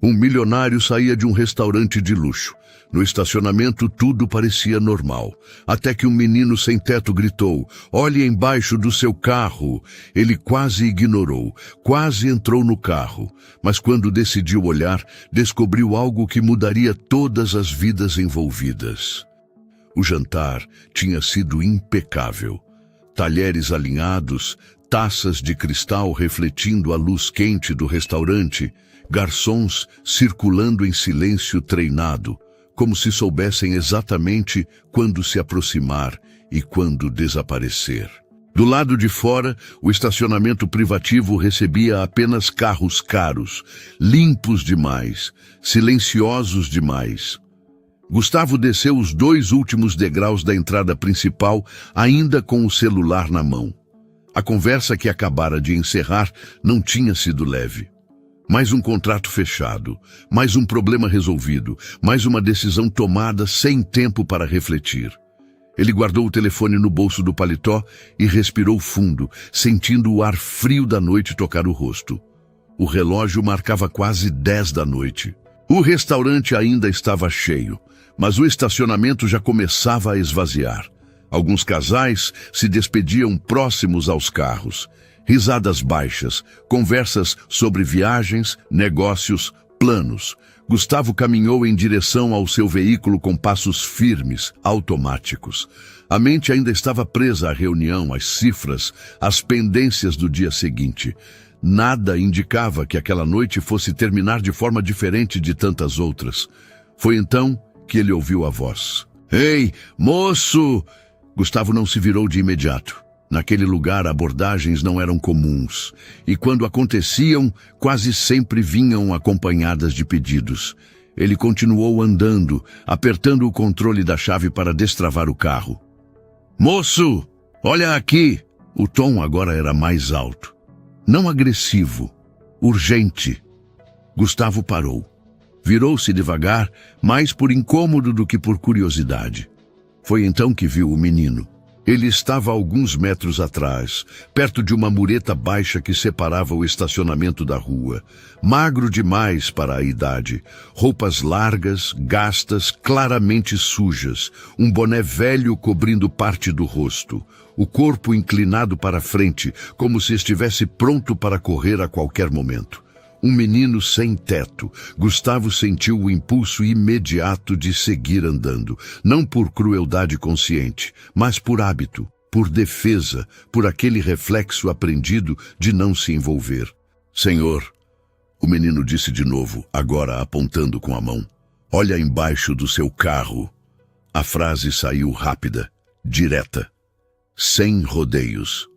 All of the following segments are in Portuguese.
Um milionário saía de um restaurante de luxo. No estacionamento tudo parecia normal, até que um menino sem teto gritou: "Olhe embaixo do seu carro!" Ele quase ignorou, quase entrou no carro, mas quando decidiu olhar, descobriu algo que mudaria todas as vidas envolvidas. O jantar tinha sido impecável. Talheres alinhados, taças de cristal refletindo a luz quente do restaurante, garçons circulando em silêncio treinado, como se soubessem exatamente quando se aproximar e quando desaparecer. Do lado de fora, o estacionamento privativo recebia apenas carros caros, limpos demais, silenciosos demais. Gustavo desceu os 2 últimos degraus da entrada principal, ainda com o celular na mão. A conversa que acabara de encerrar não tinha sido leve. Mais um contrato fechado, mais um problema resolvido, mais uma decisão tomada sem tempo para refletir. Ele guardou o telefone no bolso do paletó e respirou fundo, sentindo o ar frio da noite tocar o rosto. O relógio marcava quase 10 da noite. O restaurante ainda estava cheio, mas o estacionamento já começava a esvaziar. Alguns casais se despediam próximos aos carros. Risadas baixas, conversas sobre viagens, negócios, planos. Gustavo caminhou em direção ao seu veículo com passos firmes, automáticos. A mente ainda estava presa à reunião, às cifras, às pendências do dia seguinte. Nada indicava que aquela noite fosse terminar de forma diferente de tantas outras. Foi então que ele ouviu a voz. "Ei, moço!" Gustavo não se virou de imediato. Naquele lugar, abordagens não eram comuns, e quando aconteciam, quase sempre vinham acompanhadas de pedidos. Ele continuou andando, apertando o controle da chave para destravar o carro. "Moço, olha aqui!" O tom agora era mais alto. Não agressivo, urgente. Gustavo parou. Virou-se devagar, mais por incômodo do que por curiosidade. Foi então que viu o menino. Ele estava a alguns metros atrás, perto de uma mureta baixa que separava o estacionamento da rua. Magro demais para a idade, roupas largas, gastas, claramente sujas, um boné velho cobrindo parte do rosto, o corpo inclinado para frente, como se estivesse pronto para correr a qualquer momento. Um menino sem teto. Gustavo sentiu o impulso imediato de seguir andando, não por crueldade consciente, mas por hábito, por defesa, por aquele reflexo aprendido de não se envolver. "Senhor", o menino disse de novo, agora apontando com a mão, "olha embaixo do seu carro." A frase saiu rápida, direta, sem rodeios.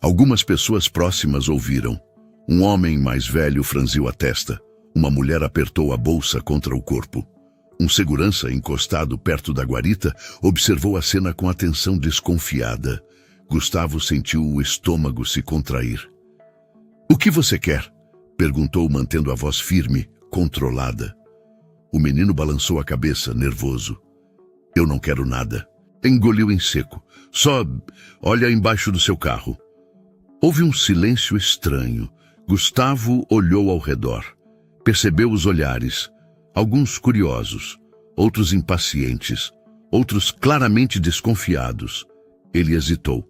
Algumas pessoas próximas ouviram. Um homem mais velho franziu a testa. Uma mulher apertou a bolsa contra o corpo. Um segurança encostado perto da guarita observou a cena com atenção desconfiada. Gustavo sentiu o estômago se contrair. "O que você quer?" perguntou, mantendo a voz firme, controlada. O menino balançou a cabeça, nervoso. "Eu não quero nada." Engoliu em seco. "Só olha embaixo do seu carro." Houve um silêncio estranho. Gustavo olhou ao redor. Percebeu os olhares, alguns curiosos, outros impacientes, outros claramente desconfiados. Ele hesitou.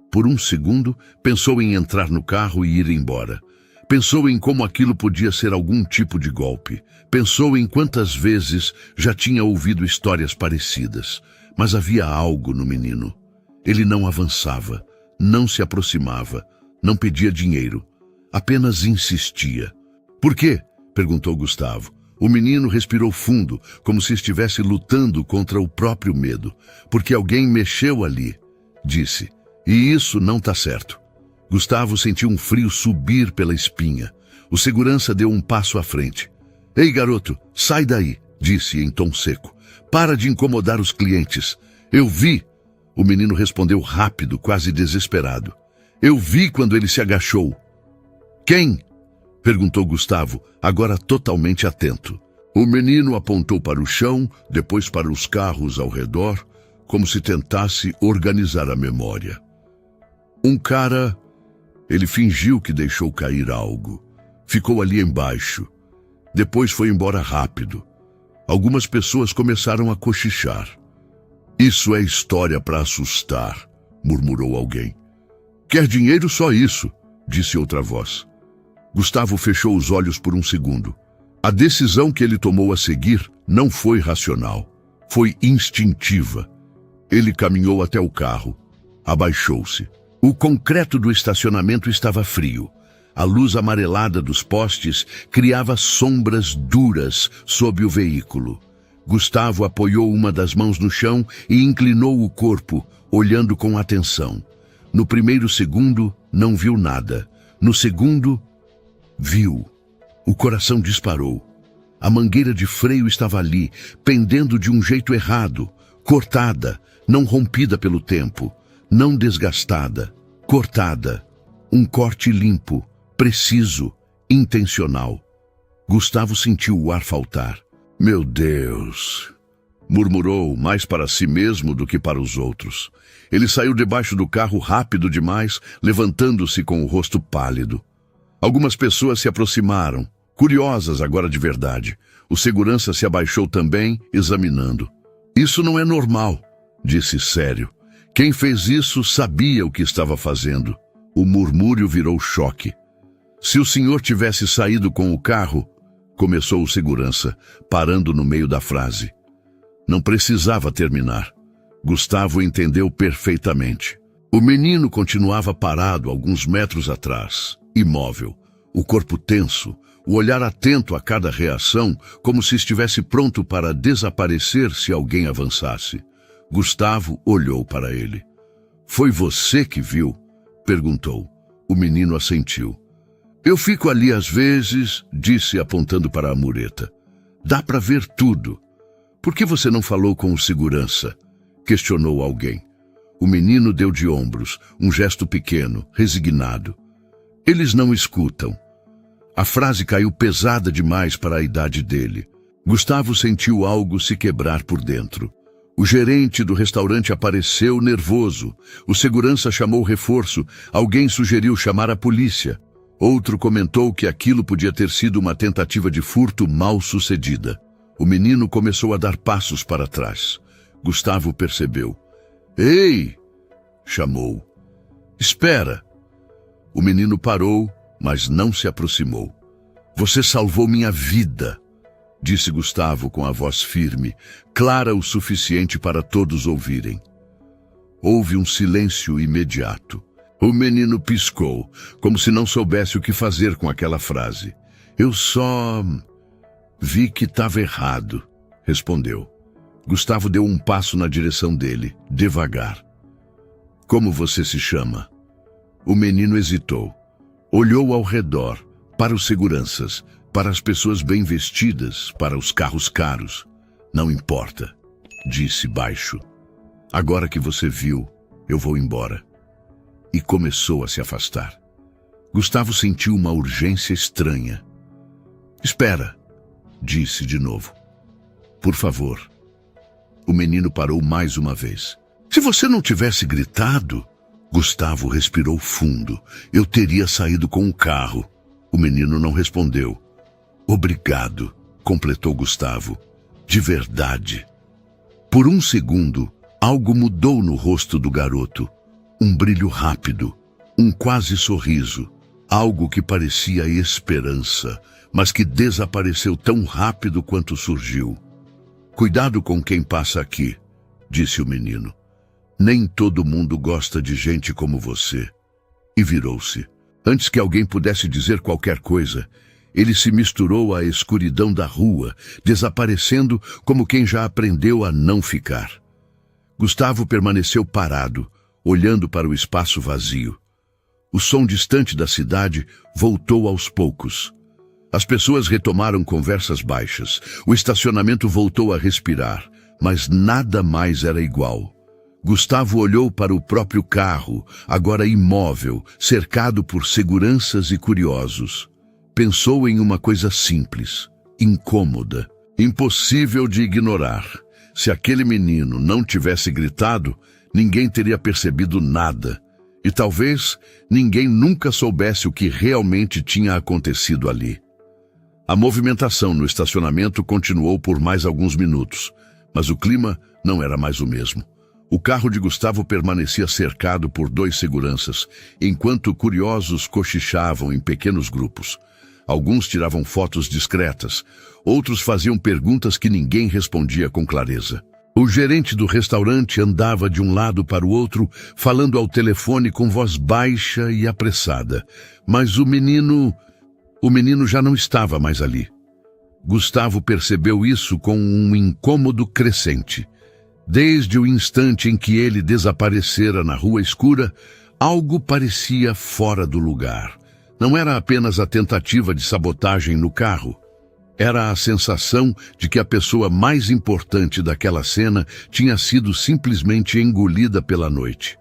Por um segundo, pensou em entrar no carro e ir embora. Pensou em como aquilo podia ser algum tipo de golpe. Pensou em quantas vezes já tinha ouvido histórias parecidas. Mas havia algo no menino. Ele não avançava, não se aproximava, não pedia dinheiro. Apenas insistia. "Por quê?" perguntou Gustavo. O menino respirou fundo, como se estivesse lutando contra o próprio medo. "Porque alguém mexeu ali", disse. "E isso não está certo." Gustavo sentiu um frio subir pela espinha. O segurança deu um passo à frente. "Ei, garoto, sai daí", disse em tom seco. "Para de incomodar os clientes." "Eu vi." O menino respondeu rápido, quase desesperado. "Eu vi quando ele se agachou." "Quem?" perguntou Gustavo, agora totalmente atento. O menino apontou para o chão, depois para os carros ao redor, como se tentasse organizar a memória. "Um cara..." Ele fingiu que deixou cair algo. "Ficou ali embaixo. Depois foi embora rápido. Algumas pessoas começaram a cochichar. Isso é história para assustar, murmurou alguém. Quer dinheiro só isso, disse outra voz. Gustavo fechou os olhos por um segundo. A decisão que ele tomou a seguir não foi racional, foi instintiva. Ele caminhou até o carro, abaixou-se. O concreto do estacionamento estava frio. A luz amarelada dos postes criava sombras duras sob o veículo. Gustavo apoiou uma das mãos no chão e inclinou o corpo, olhando com atenção. No primeiro segundo, não viu nada. No segundo, viu. O coração disparou. A mangueira de freio estava ali, pendendo de um jeito errado, cortada, não rompida pelo tempo, não desgastada, cortada. Um corte limpo, preciso, intencional. Gustavo sentiu o ar faltar. Meu Deus! Murmurou, mais para si mesmo do que para os outros. Ele saiu debaixo do carro rápido demais, levantando-se com o rosto pálido. Algumas pessoas se aproximaram, curiosas agora de verdade. O segurança se abaixou também, examinando. Isso não é normal, disse sério. Quem fez isso sabia o que estava fazendo. O murmúrio virou choque. Se o senhor tivesse saído com o carro, começou o segurança, parando no meio da frase. Não precisava terminar. Gustavo entendeu perfeitamente. O menino continuava parado alguns metros atrás, imóvel, o corpo tenso, o olhar atento a cada reação, como se estivesse pronto para desaparecer se alguém avançasse. Gustavo olhou para ele. Foi você que viu? Perguntou. O menino assentiu. Eu fico ali às vezes, disse apontando para a mureta. Dá para ver tudo. Por que você não falou com o segurança? Questionou alguém. O menino deu de ombros, um gesto pequeno, resignado. Eles não escutam. A frase caiu pesada demais para a idade dele. Gustavo sentiu algo se quebrar por dentro. O gerente do restaurante apareceu nervoso. O segurança chamou reforço. Alguém sugeriu chamar a polícia. Outro comentou que aquilo podia ter sido uma tentativa de furto mal sucedida. O menino começou a dar passos para trás. Gustavo percebeu. Ei! Chamou. Espera! O menino parou, mas não se aproximou. Você salvou minha vida, disse Gustavo com a voz firme, clara o suficiente para todos ouvirem. Houve um silêncio imediato. O menino piscou, como se não soubesse o que fazer com aquela frase. Eu só vi que estava errado, respondeu. Gustavo deu um passo na direção dele, devagar. Como você se chama? O menino hesitou. Olhou ao redor, para os seguranças, para as pessoas bem vestidas, para os carros caros. Não importa, disse baixo. Agora que você viu, eu vou embora. E começou a se afastar. Gustavo sentiu uma urgência estranha. Espera, disse de novo. Por favor. O menino parou mais uma vez. Se você não tivesse gritado... Gustavo respirou fundo. Eu teria saído com o carro. O menino não respondeu. Obrigado, completou Gustavo. De verdade. Por um segundo, algo mudou no rosto do garoto. Um brilho rápido, um quase sorriso. Algo que parecia esperança, mas que desapareceu tão rápido quanto surgiu. Cuidado com quem passa aqui, disse o menino. Nem todo mundo gosta de gente como você. E virou-se. Antes que alguém pudesse dizer qualquer coisa, ele se misturou à escuridão da rua, desaparecendo como quem já aprendeu a não ficar. Gustavo permaneceu parado, olhando para o espaço vazio. O som distante da cidade voltou aos poucos. As pessoas retomaram conversas baixas. O estacionamento voltou a respirar, mas nada mais era igual. Gustavo olhou para o próprio carro, agora imóvel, cercado por seguranças e curiosos. Pensou em uma coisa simples, incômoda, impossível de ignorar. Se aquele menino não tivesse gritado, ninguém teria percebido nada. E talvez ninguém nunca soubesse o que realmente tinha acontecido ali. A movimentação no estacionamento continuou por mais alguns minutos, mas o clima não era mais o mesmo. O carro de Gustavo permanecia cercado por 2 seguranças, enquanto curiosos cochichavam em pequenos grupos. Alguns tiravam fotos discretas, outros faziam perguntas que ninguém respondia com clareza. O gerente do restaurante andava de um lado para o outro, falando ao telefone com voz baixa e apressada. Mas o menino já não estava mais ali. Gustavo percebeu isso com um incômodo crescente. Desde o instante em que ele desaparecera na rua escura, algo parecia fora do lugar. Não era apenas a tentativa de sabotagem no carro. Era a sensação de que a pessoa mais importante daquela cena tinha sido simplesmente engolida pela noite.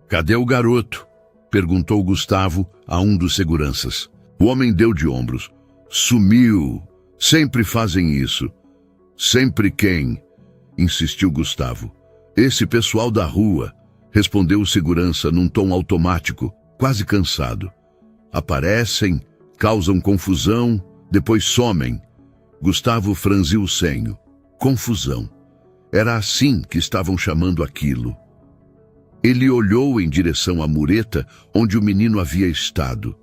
"Cadê o garoto?" perguntou Gustavo a um dos seguranças. O homem deu de ombros. "Sumiu. Sempre fazem isso." "Sempre quem?" insistiu Gustavo. "Esse pessoal da rua", respondeu o segurança num tom automático, quase cansado. "Aparecem, causam confusão, depois somem." Gustavo franziu o senho. Confusão. Era assim que estavam chamando aquilo. Ele olhou em direção à mureta onde o menino havia estado.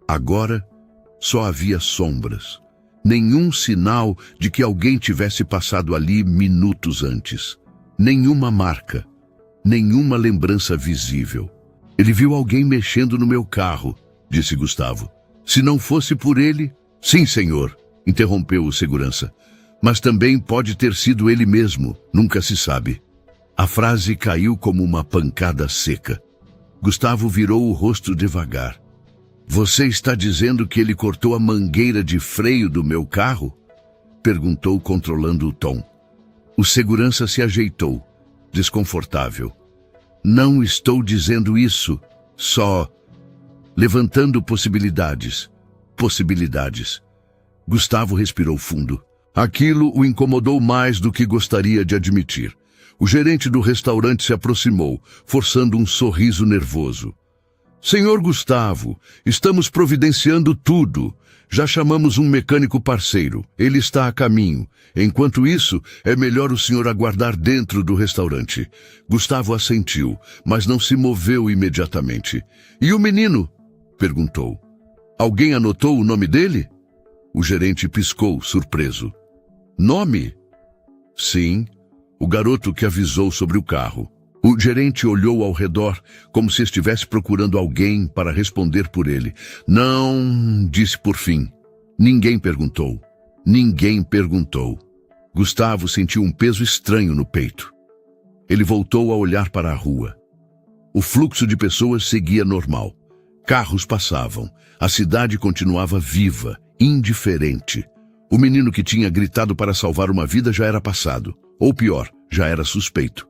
Agora, só havia sombras. Nenhum sinal de que alguém tivesse passado ali minutos antes. Nenhuma marca. Nenhuma lembrança visível. "Ele viu alguém mexendo no meu carro", disse Gustavo. "Se não fosse por ele..." "Sim, senhor", interrompeu o segurança. "Mas também pode ter sido ele mesmo, nunca se sabe." A frase caiu como uma pancada seca. Gustavo virou o rosto devagar. "Você está dizendo que ele cortou a mangueira de freio do meu carro?" perguntou, controlando o tom. O segurança se ajeitou, desconfortável. "Não estou dizendo isso, só levantando possibilidades. Possibilidades." Gustavo respirou fundo. Aquilo o incomodou mais do que gostaria de admitir. O gerente do restaurante se aproximou, forçando um sorriso nervoso. "Senhor Gustavo, estamos providenciando tudo. Já chamamos um mecânico parceiro. Ele está a caminho. Enquanto isso, é melhor o senhor aguardar dentro do restaurante." Gustavo assentiu, mas não se moveu imediatamente. "E o menino?" perguntou. "Alguém anotou o nome dele?" O gerente piscou, surpreso. "Nome?" "Sim, o garoto que avisou sobre o carro." O gerente olhou ao redor, como se estivesse procurando alguém para responder por ele. "Não", disse por fim. "Ninguém perguntou. Ninguém perguntou." Gustavo sentiu um peso estranho no peito. Ele voltou a olhar para a rua. O fluxo de pessoas seguia normal. Carros passavam. A cidade continuava viva, indiferente. O menino que tinha gritado para salvar uma vida já era passado. Ou pior, já era suspeito.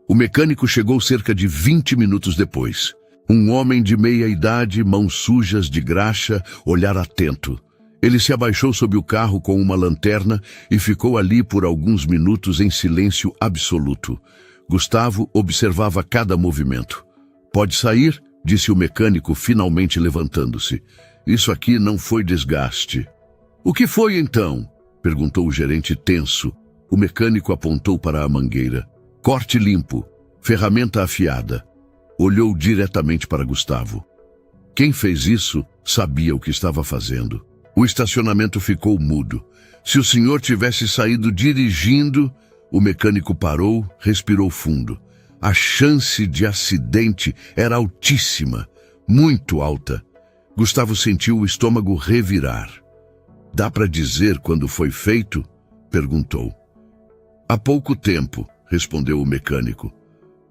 O mecânico chegou cerca de 20 minutos depois. Um homem de meia idade, mãos sujas de graxa, olhar atento. Ele se abaixou sob o carro com uma lanterna e ficou ali por alguns minutos em silêncio absoluto. Gustavo observava cada movimento. "Pode sair?" disse o mecânico, finalmente levantando-se. "Isso aqui não foi desgaste." "O que foi então?" perguntou o gerente tenso. O mecânico apontou para a mangueira. "Corte limpo, ferramenta afiada." Olhou diretamente para Gustavo. Quem fez isso sabia o que estava fazendo. O estacionamento ficou mudo. Se o senhor tivesse saído dirigindo... O mecânico parou, respirou fundo. A chance de acidente era altíssima, muito alta. Gustavo sentiu o estômago revirar. "Dá para dizer quando foi feito?" perguntou. "Há pouco tempo", respondeu o mecânico.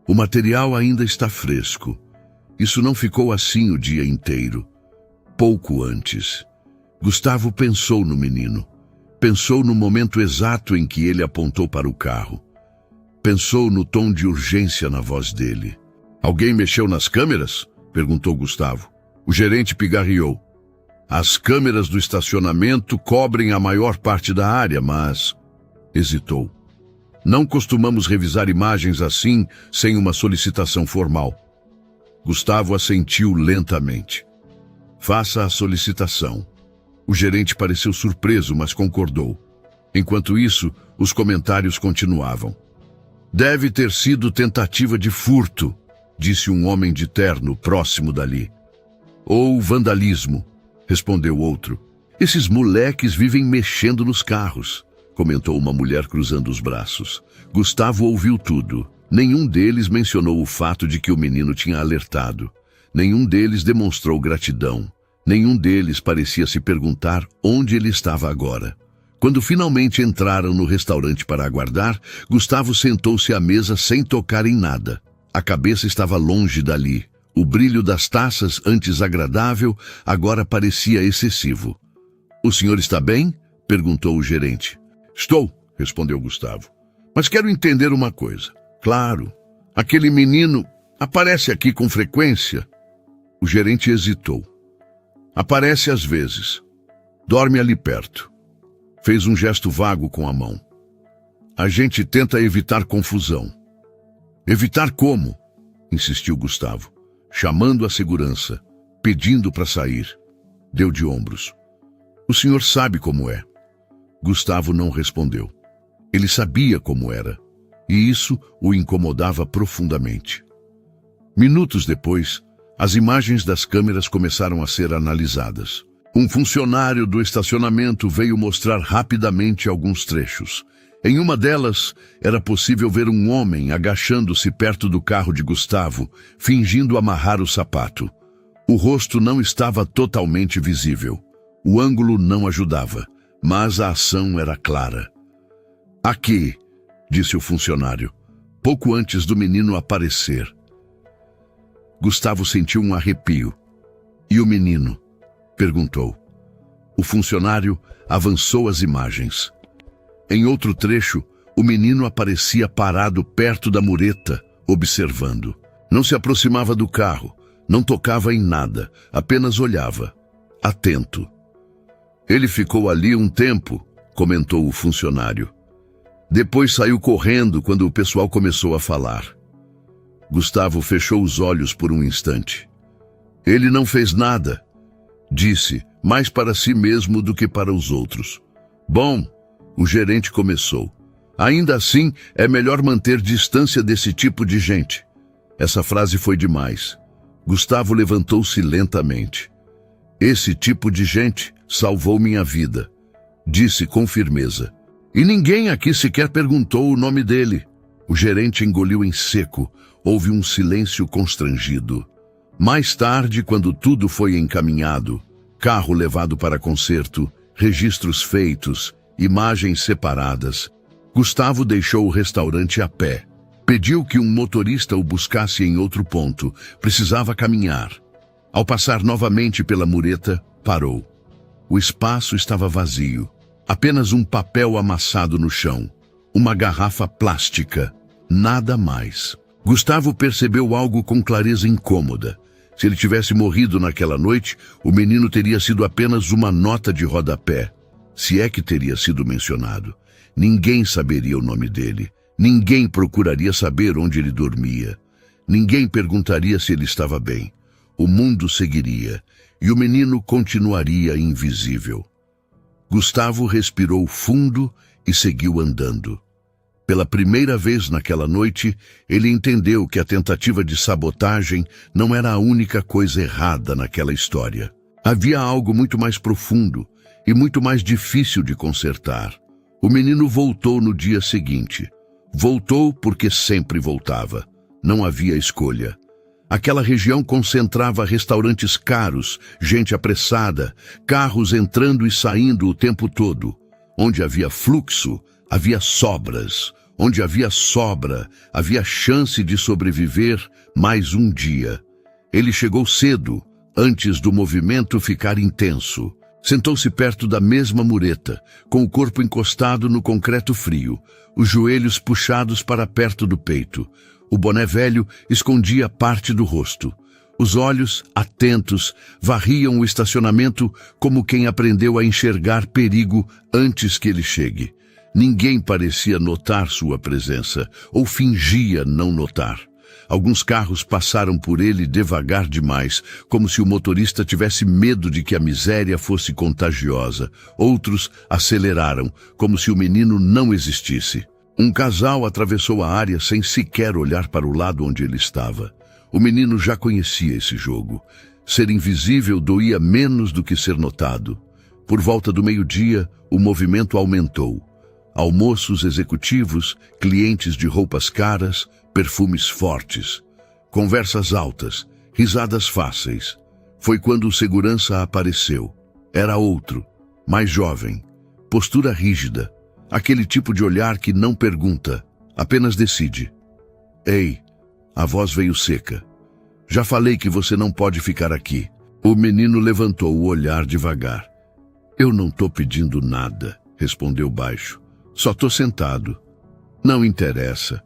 "O material ainda está fresco. Isso não ficou assim o dia inteiro. Pouco antes." Gustavo pensou no menino. Pensou no momento exato em que ele apontou para o carro. Pensou no tom de urgência na voz dele. "Alguém mexeu nas câmeras?" perguntou Gustavo. O gerente pigarreou. "As câmeras do estacionamento cobrem a maior parte da área, mas..." Hesitou. "Não costumamos revisar imagens assim sem uma solicitação formal." Gustavo assentiu lentamente. "Faça a solicitação." O gerente pareceu surpreso, mas concordou. Enquanto isso, os comentários continuavam. Deve ter sido tentativa de furto, disse um homem de terno próximo dali. Ou vandalismo, respondeu outro. Esses moleques vivem mexendo nos carros, comentou uma mulher cruzando os braços. Gustavo ouviu tudo. Nenhum deles mencionou o fato de que o menino tinha alertado. Nenhum deles demonstrou gratidão. Nenhum deles parecia se perguntar onde ele estava agora. Quando finalmente entraram no restaurante para aguardar, Gustavo sentou-se à mesa sem tocar em nada. A cabeça estava longe dali. O brilho das taças, antes agradável, agora parecia excessivo. "O senhor está bem?" perguntou o gerente. "Estou", respondeu Gustavo. "Mas quero entender uma coisa." "Claro, aquele menino aparece aqui com frequência?" O gerente hesitou. "Aparece às vezes. Dorme ali perto." Fez um gesto vago com a mão. "A gente tenta evitar confusão." "Evitar como?" insistiu Gustavo, chamando a segurança, pedindo para sair. Deu de ombros. "O senhor sabe como é." Gustavo não respondeu. Ele sabia como era, e isso o incomodava profundamente. Minutos depois, as imagens das câmeras começaram a ser analisadas. Um funcionário do estacionamento veio mostrar rapidamente alguns trechos. Em uma delas, era possível ver um homem agachando-se perto do carro de Gustavo, fingindo amarrar o sapato. O rosto não estava totalmente visível. O ângulo não ajudava, mas a ação era clara. "Aqui", disse o funcionário, pouco antes do menino aparecer. Gustavo sentiu um arrepio. "E o menino?" perguntou. O funcionário avançou as imagens. Em outro trecho, o menino aparecia parado perto da mureta, observando. Não se aproximava do carro, não tocava em nada, apenas olhava, atento. "Ele ficou ali um tempo", comentou o funcionário. "Depois saiu correndo quando o pessoal começou a falar." Gustavo fechou os olhos por um instante. "Ele não fez nada", disse, mais para si mesmo do que para os outros. "Bom", o gerente começou. "Ainda assim, é melhor manter distância desse tipo de gente." Essa frase foi demais. Gustavo levantou-se lentamente. "Esse tipo de gente salvou minha vida", disse com firmeza. "E ninguém aqui sequer perguntou o nome dele." O gerente engoliu em seco. Houve um silêncio constrangido. Mais tarde, quando tudo foi encaminhado, carro levado para conserto, registros feitos, imagens separadas, Gustavo deixou o restaurante a pé. Pediu que um motorista o buscasse em outro ponto. Precisava caminhar. Ao passar novamente pela mureta, parou. O espaço estava vazio. Apenas um papel amassado no chão. Uma garrafa plástica. Nada mais. Gustavo percebeu algo com clareza incômoda. Se ele tivesse morrido naquela noite, o menino teria sido apenas uma nota de rodapé. Se é que teria sido mencionado. Ninguém saberia o nome dele. Ninguém procuraria saber onde ele dormia. Ninguém perguntaria se ele estava bem. O mundo seguiria, e o menino continuaria invisível. Gustavo respirou fundo e seguiu andando. Pela primeira vez naquela noite, ele entendeu que a tentativa de sabotagem não era a única coisa errada naquela história. Havia algo muito mais profundo e muito mais difícil de consertar. O menino voltou no dia seguinte. Voltou porque sempre voltava. Não havia escolha. Aquela região concentrava restaurantes caros, gente apressada, carros entrando e saindo o tempo todo. Onde havia fluxo, havia sobras. Onde havia sobra, havia chance de sobreviver mais um dia. Ele chegou cedo, antes do movimento ficar intenso. Sentou-se perto da mesma mureta, com o corpo encostado no concreto frio, os joelhos puxados para perto do peito. O boné velho escondia parte do rosto. Os olhos, atentos, varriam o estacionamento como quem aprendeu a enxergar perigo antes que ele chegue. Ninguém parecia notar sua presença, ou fingia não notar. Alguns carros passaram por ele devagar demais, como se o motorista tivesse medo de que a miséria fosse contagiosa. Outros aceleraram, como se o menino não existisse. Um casal atravessou a área sem sequer olhar para o lado onde ele estava. O menino já conhecia esse jogo. Ser invisível doía menos do que ser notado. Por volta do meio-dia, o movimento aumentou. Almoços executivos, clientes de roupas caras, perfumes fortes, conversas altas, risadas fáceis. Foi quando o segurança apareceu. Era outro, mais jovem, postura rígida, aquele tipo de olhar que não pergunta, apenas decide. Ei, a voz veio seca. Já falei que você não pode ficar aqui. O menino levantou o olhar devagar. Eu não tô pedindo nada, respondeu baixo. Só tô sentado. Não interessa.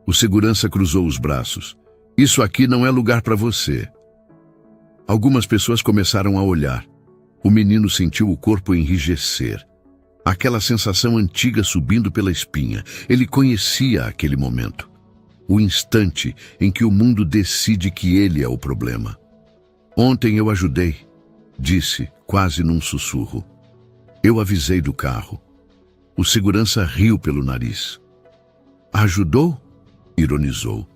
O segurança cruzou os braços. Isso aqui não é lugar para você. Algumas pessoas começaram a olhar. O menino sentiu o corpo enrijecer. Aquela sensação antiga subindo pela espinha. Ele conhecia aquele momento. O instante em que o mundo decide que ele é o problema. Ontem eu ajudei, disse, quase num sussurro. Eu avisei do carro. O segurança riu pelo nariz. Ajudou? Ironizou.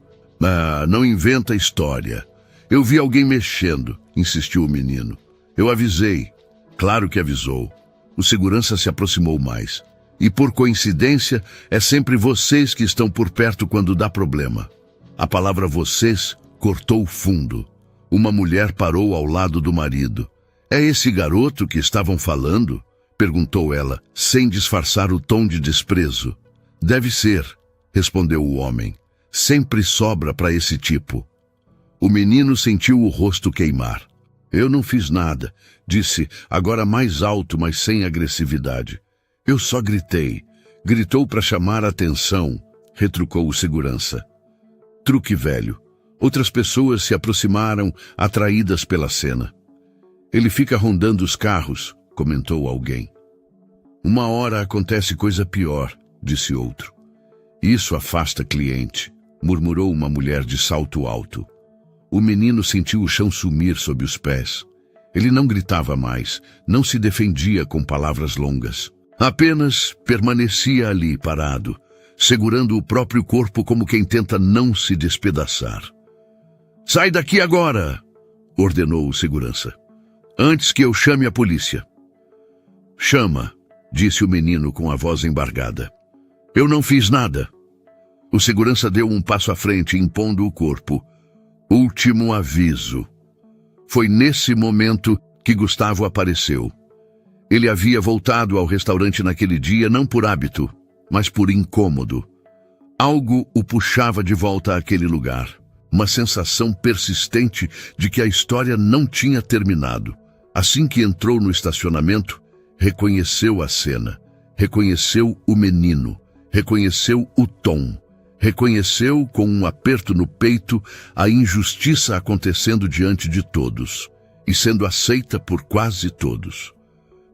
Ah, não inventa história. Eu vi alguém mexendo, insistiu o menino. Eu avisei. Claro que avisou. O segurança se aproximou mais. E por coincidência, é sempre vocês que estão por perto quando dá problema. A palavra vocês cortou fundo. Uma mulher parou ao lado do marido. É esse garoto que estavam falando? Perguntou ela, sem disfarçar o tom de desprezo. Deve ser, respondeu o homem. Sempre sobra para esse tipo. O menino sentiu o rosto queimar. Eu não fiz nada, disse, agora mais alto, mas sem agressividade. Eu só gritei. Gritou para chamar a atenção, retrucou o segurança. Truque velho. Outras pessoas se aproximaram, atraídas pela cena. Ele fica rondando os carros, comentou alguém. Uma hora acontece coisa pior, disse outro. Isso afasta cliente, murmurou uma mulher de salto alto. O menino sentiu o chão sumir sob os pés. Ele não gritava mais, não se defendia com palavras longas. Apenas permanecia ali parado, segurando o próprio corpo como quem tenta não se despedaçar. Sai daqui agora, ordenou o segurança. Antes que eu chame a polícia. Chama, disse o menino com a voz embargada. Eu não fiz nada. O segurança deu um passo à frente, impondo o corpo. Último aviso. Foi nesse momento que Gustavo apareceu. Ele havia voltado ao restaurante naquele dia não por hábito, mas por incômodo. Algo o puxava de volta àquele lugar. Uma sensação persistente de que a história não tinha terminado. Assim que entrou no estacionamento, reconheceu a cena, reconheceu o menino, reconheceu o tom, reconheceu com um aperto no peito a injustiça acontecendo diante de todos e sendo aceita por quase todos.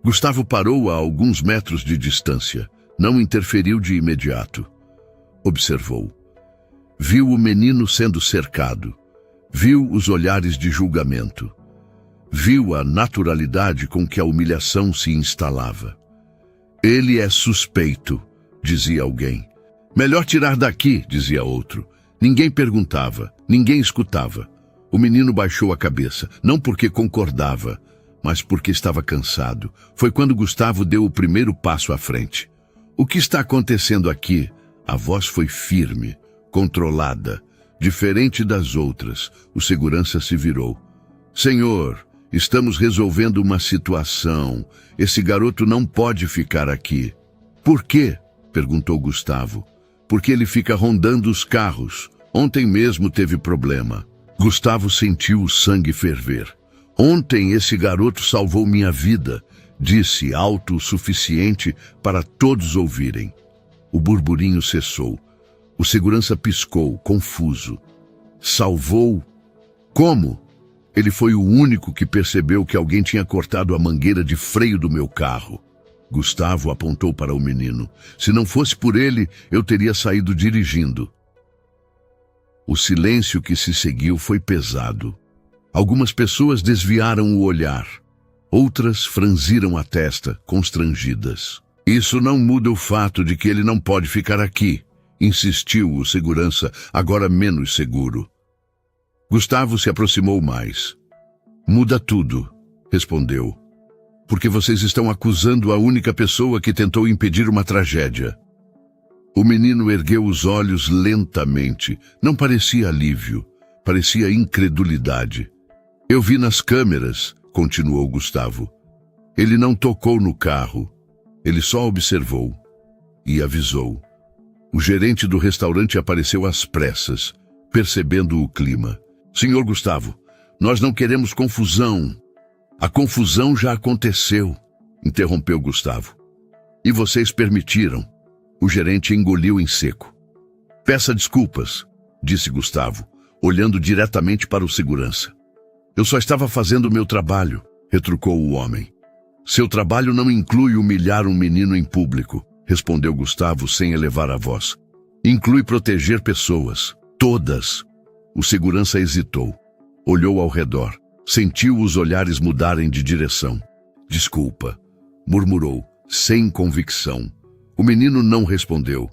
Gustavo parou a alguns metros de distância, não interferiu de imediato. Observou. Viu o menino sendo cercado, viu os olhares de julgamento. Viu a naturalidade com que a humilhação se instalava. Ele é suspeito, dizia alguém. Melhor tirar daqui, dizia outro. Ninguém perguntava, ninguém escutava. O menino baixou a cabeça, não porque concordava, mas porque estava cansado. Foi quando Gustavo deu o primeiro passo à frente. O que está acontecendo aqui? A voz foi firme, controlada, diferente das outras. O segurança se virou. Senhor, estamos resolvendo uma situação. Esse garoto não pode ficar aqui. Por quê? Perguntou Gustavo. Porque ele fica rondando os carros. Ontem mesmo teve problema. Gustavo sentiu o sangue ferver. Ontem esse garoto salvou minha vida, disse alto o suficiente para todos ouvirem. O burburinho cessou. O segurança piscou, confuso. Salvou? Como? Ele foi o único que percebeu que alguém tinha cortado a mangueira de freio do meu carro. Gustavo apontou para o menino. Se não fosse por ele, eu teria saído dirigindo. O silêncio que se seguiu foi pesado. Algumas pessoas desviaram o olhar. Outras franziram a testa, constrangidas. Isso não muda o fato de que ele não pode ficar aqui, insistiu o segurança, agora menos seguro. Gustavo se aproximou mais. Muda tudo, respondeu. Porque vocês estão acusando a única pessoa que tentou impedir uma tragédia. O menino ergueu os olhos lentamente. Não parecia alívio, parecia incredulidade. Eu vi nas câmeras, continuou Gustavo. Ele não tocou no carro. Ele só observou e avisou. O gerente do restaurante apareceu às pressas, percebendo o clima. Senhor Gustavo, nós não queremos confusão. A confusão já aconteceu, interrompeu Gustavo. E vocês permitiram. O gerente engoliu em seco. Peça desculpas, disse Gustavo, olhando diretamente para o segurança. Eu só estava fazendo o meu trabalho, retrucou o homem. Seu trabalho não inclui humilhar um menino em público, respondeu Gustavo sem elevar a voz. Inclui proteger pessoas, todas. O segurança hesitou, olhou ao redor, sentiu os olhares mudarem de direção. Desculpa, murmurou, sem convicção. O menino não respondeu.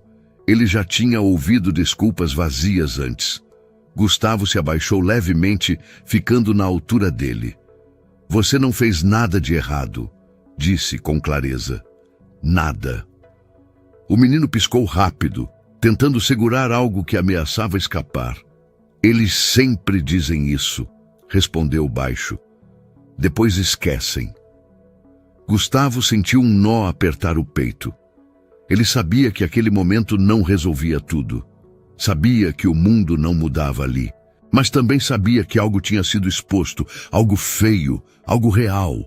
Ele já tinha ouvido desculpas vazias antes. Gustavo se abaixou levemente, ficando na altura dele. Você não fez nada de errado, disse com clareza. Nada. O menino piscou rápido, tentando segurar algo que ameaçava escapar. Eles sempre dizem isso, respondeu baixo. Depois esquecem. Gustavo sentiu um nó apertar o peito. Ele sabia que aquele momento não resolvia tudo. Sabia que o mundo não mudava ali. Mas também sabia que algo tinha sido exposto, algo feio, algo real.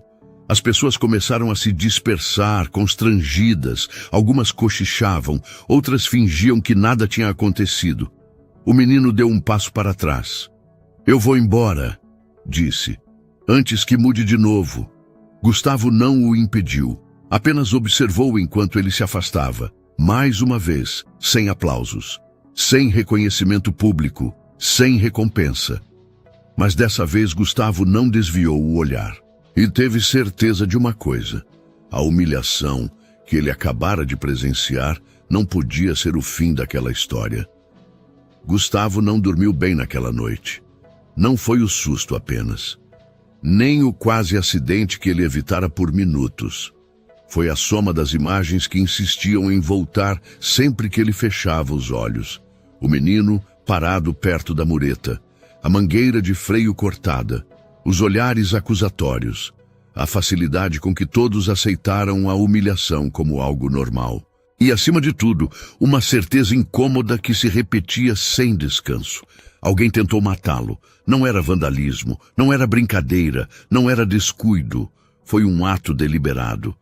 As pessoas começaram a se dispersar, constrangidas. Algumas cochichavam, outras fingiam que nada tinha acontecido. O menino deu um passo para trás. Eu vou embora, disse, antes que mude de novo. Gustavo não o impediu, apenas observou enquanto ele se afastava, mais uma vez, sem aplausos, sem reconhecimento público, sem recompensa. Mas dessa vez Gustavo não desviou o olhar. E teve certeza de uma coisa: a humilhação que ele acabara de presenciar não podia ser o fim daquela história. Gustavo não dormiu bem naquela noite. Não foi o susto apenas, nem o quase acidente que ele evitara por minutos. Foi a soma das imagens que insistiam em voltar sempre que ele fechava os olhos. O menino parado perto da mureta, a mangueira de freio cortada, os olhares acusatórios, a facilidade com que todos aceitaram a humilhação como algo normal. E, acima de tudo, uma certeza incômoda que se repetia sem descanso. Alguém tentou matá-lo. Não era vandalismo, não era brincadeira, não era descuido. Foi um ato deliberado.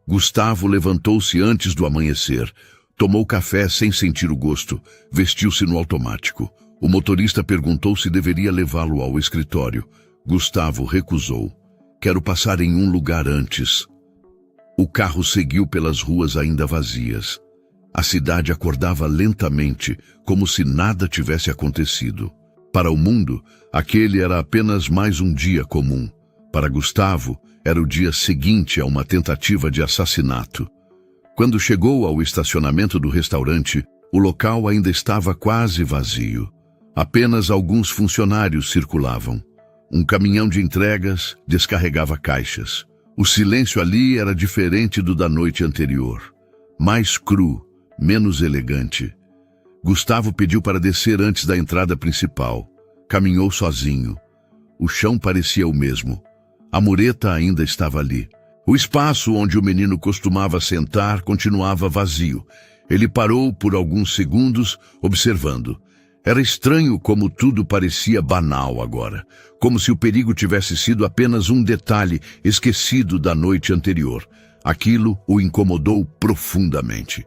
Gustavo levantou-se antes do amanhecer. Tomou café sem sentir o gosto. Vestiu-se no automático. O motorista perguntou se deveria levá-lo ao escritório. Gustavo recusou. Quero passar em um lugar antes. O carro seguiu pelas ruas ainda vazias. A cidade acordava lentamente, como se nada tivesse acontecido. Para o mundo, aquele era apenas mais um dia comum. Para Gustavo, era o dia seguinte a uma tentativa de assassinato. Quando chegou ao estacionamento do restaurante, o local ainda estava quase vazio. Apenas alguns funcionários circulavam. Um caminhão de entregas descarregava caixas. O silêncio ali era diferente do da noite anterior. Mais cru, menos elegante. Gustavo pediu para descer antes da entrada principal. Caminhou sozinho. O chão parecia o mesmo. A mureta ainda estava ali. O espaço onde o menino costumava sentar continuava vazio. Ele parou por alguns segundos, observando. Era estranho como tudo parecia banal agora, como se o perigo tivesse sido apenas um detalhe esquecido da noite anterior. Aquilo o incomodou profundamente.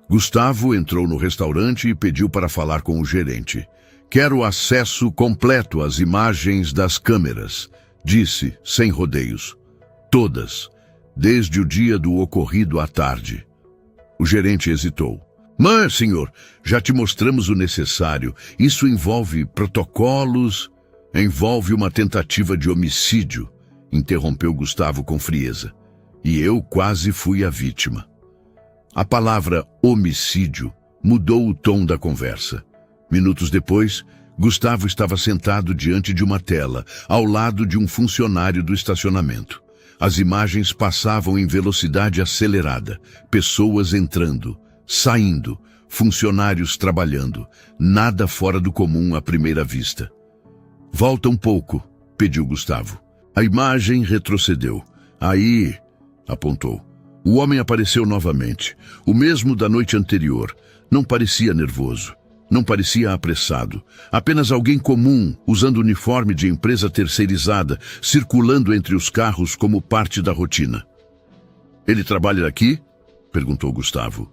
Gustavo entrou no restaurante e pediu para falar com o gerente. Quero acesso completo às imagens das câmeras, disse, sem rodeios. Todas, desde o dia do ocorrido à tarde. O gerente hesitou. Mas, senhor, já te mostramos o necessário. Isso envolve protocolos, envolve uma tentativa de homicídio, interrompeu Gustavo com frieza. E eu quase fui a vítima. A palavra homicídio mudou o tom da conversa. Minutos depois, Gustavo estava sentado diante de uma tela, ao lado de um funcionário do estacionamento. As imagens passavam em velocidade acelerada, pessoas entrando, saindo, funcionários trabalhando, nada fora do comum à primeira vista. Volta um pouco, pediu Gustavo. A imagem retrocedeu. Aí, apontou. O homem apareceu novamente, o mesmo da noite anterior. Não parecia nervoso, não parecia apressado. Apenas alguém comum, usando uniforme de empresa terceirizada, circulando entre os carros como parte da rotina. Ele trabalha aqui? Perguntou Gustavo.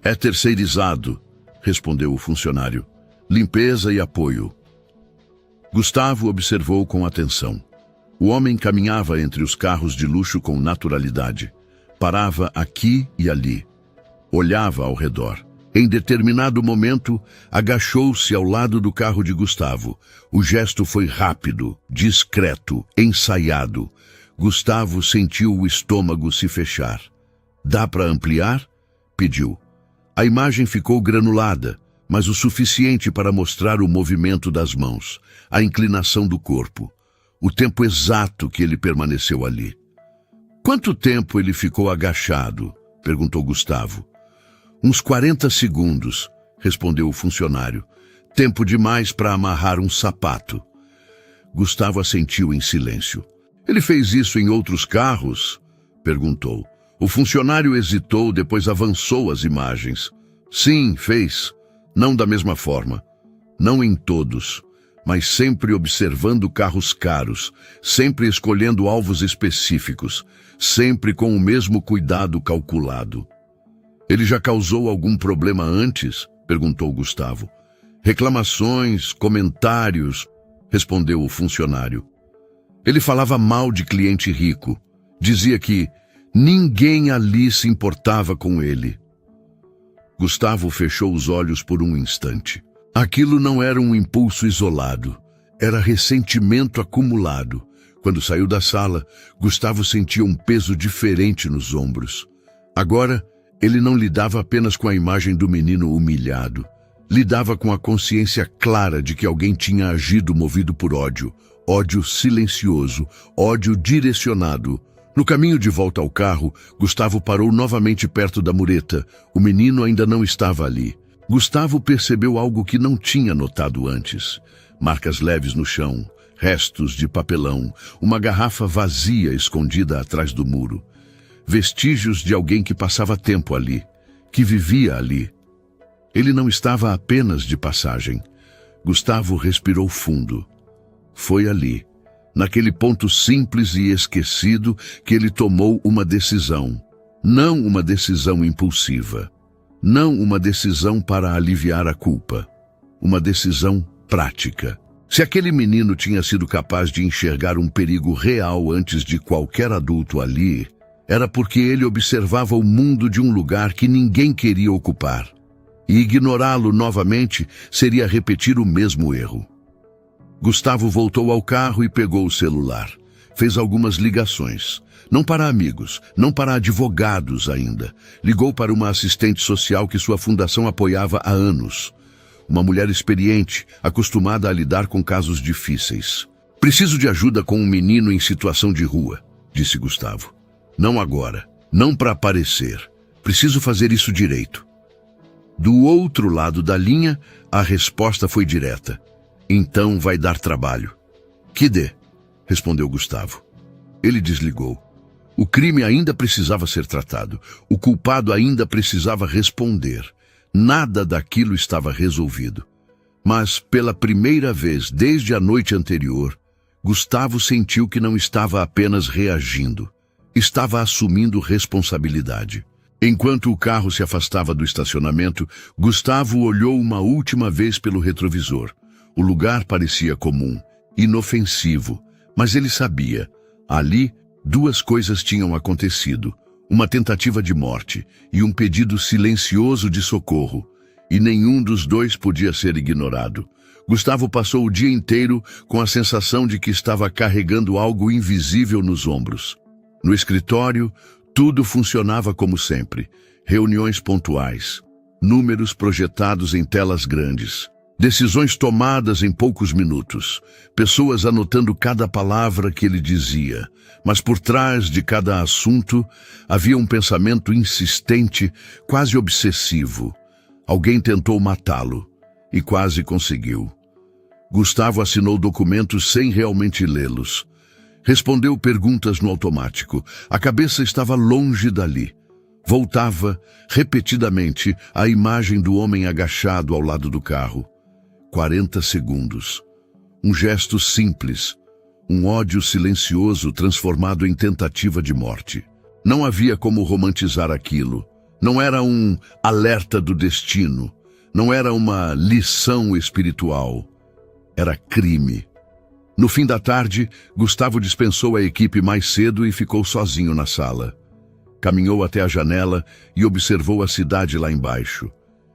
É terceirizado, respondeu o funcionário. Limpeza e apoio. Gustavo observou com atenção. O homem caminhava entre os carros de luxo com naturalidade. Parava aqui e ali. Olhava ao redor. Em determinado momento, agachou-se ao lado do carro de Gustavo. O gesto foi rápido, discreto, ensaiado. Gustavo sentiu o estômago se fechar. Dá para ampliar? Pediu. A imagem ficou granulada, mas o suficiente para mostrar o movimento das mãos, a inclinação do corpo, o tempo exato que ele permaneceu ali. Quanto tempo ele ficou agachado? Perguntou Gustavo. Uns 40 segundos, respondeu o funcionário. Tempo demais para amarrar um sapato. Gustavo assentiu em silêncio. Ele fez isso em outros carros? Perguntou. O funcionário hesitou, depois avançou as imagens. Sim, fez. Não da mesma forma. Não em todos. Mas sempre observando carros caros, sempre escolhendo alvos específicos, sempre com o mesmo cuidado calculado. Ele já causou algum problema antes? Perguntou Gustavo. Reclamações, comentários, respondeu o funcionário. Ele falava mal de cliente rico. Dizia que ninguém ali se importava com ele. Gustavo fechou os olhos por um instante. Aquilo não era um impulso isolado. Era ressentimento acumulado. Quando saiu da sala, Gustavo sentia um peso diferente nos ombros. Agora, ele não lidava apenas com a imagem do menino humilhado. Lidava com a consciência clara de que alguém tinha agido movido por ódio. Ódio silencioso, ódio direcionado. No caminho de volta ao carro, Gustavo parou novamente perto da mureta. O menino ainda não estava ali. Gustavo percebeu algo que não tinha notado antes. Marcas leves no chão, restos de papelão, uma garrafa vazia escondida atrás do muro. Vestígios de alguém que passava tempo ali, que vivia ali. Ele não estava apenas de passagem. Gustavo respirou fundo. Foi ali, naquele ponto simples e esquecido, que ele tomou uma decisão. Não uma decisão impulsiva. Não uma decisão para aliviar a culpa. Uma decisão prática. Se aquele menino tinha sido capaz de enxergar um perigo real antes de qualquer adulto ali, era porque ele observava o mundo de um lugar que ninguém queria ocupar. E ignorá-lo novamente seria repetir o mesmo erro. Gustavo voltou ao carro e pegou o celular. Fez algumas ligações. Não para amigos, não para advogados ainda. Ligou para uma assistente social que sua fundação apoiava há anos. Uma mulher experiente, acostumada a lidar com casos difíceis. Preciso de ajuda com um menino em situação de rua, disse Gustavo. Não agora, não para aparecer. Preciso fazer isso direito. Do outro lado da linha, a resposta foi direta. Então vai dar trabalho. Que dê, respondeu Gustavo. Ele desligou. O crime ainda precisava ser tratado. O culpado ainda precisava responder. Nada daquilo estava resolvido. Mas, pela primeira vez desde a noite anterior, Gustavo sentiu que não estava apenas reagindo. Estava assumindo responsabilidade. Enquanto o carro se afastava do estacionamento, Gustavo olhou uma última vez pelo retrovisor. O lugar parecia comum, inofensivo, mas ele sabia. Ali, duas coisas tinham acontecido. Uma tentativa de morte e um pedido silencioso de socorro, e nenhum dos dois podia ser ignorado. Gustavo passou o dia inteiro com a sensação de que estava carregando algo invisível nos ombros. No escritório, tudo funcionava como sempre. Reuniões pontuais, números projetados em telas grandes, decisões tomadas em poucos minutos, pessoas anotando cada palavra que ele dizia. Mas por trás de cada assunto havia um pensamento insistente, quase obsessivo. Alguém tentou matá-lo e quase conseguiu. Gustavo assinou documentos sem realmente lê-los. Respondeu perguntas no automático. A cabeça estava longe dali. Voltava, repetidamente, à imagem do homem agachado ao lado do carro. 40 segundos. Um gesto simples. Um ódio silencioso transformado em tentativa de morte. Não havia como romantizar aquilo. Não era um alerta do destino. Não era uma lição espiritual. Era crime. No fim da tarde, Gustavo dispensou a equipe mais cedo e ficou sozinho na sala. Caminhou até a janela e observou a cidade lá embaixo.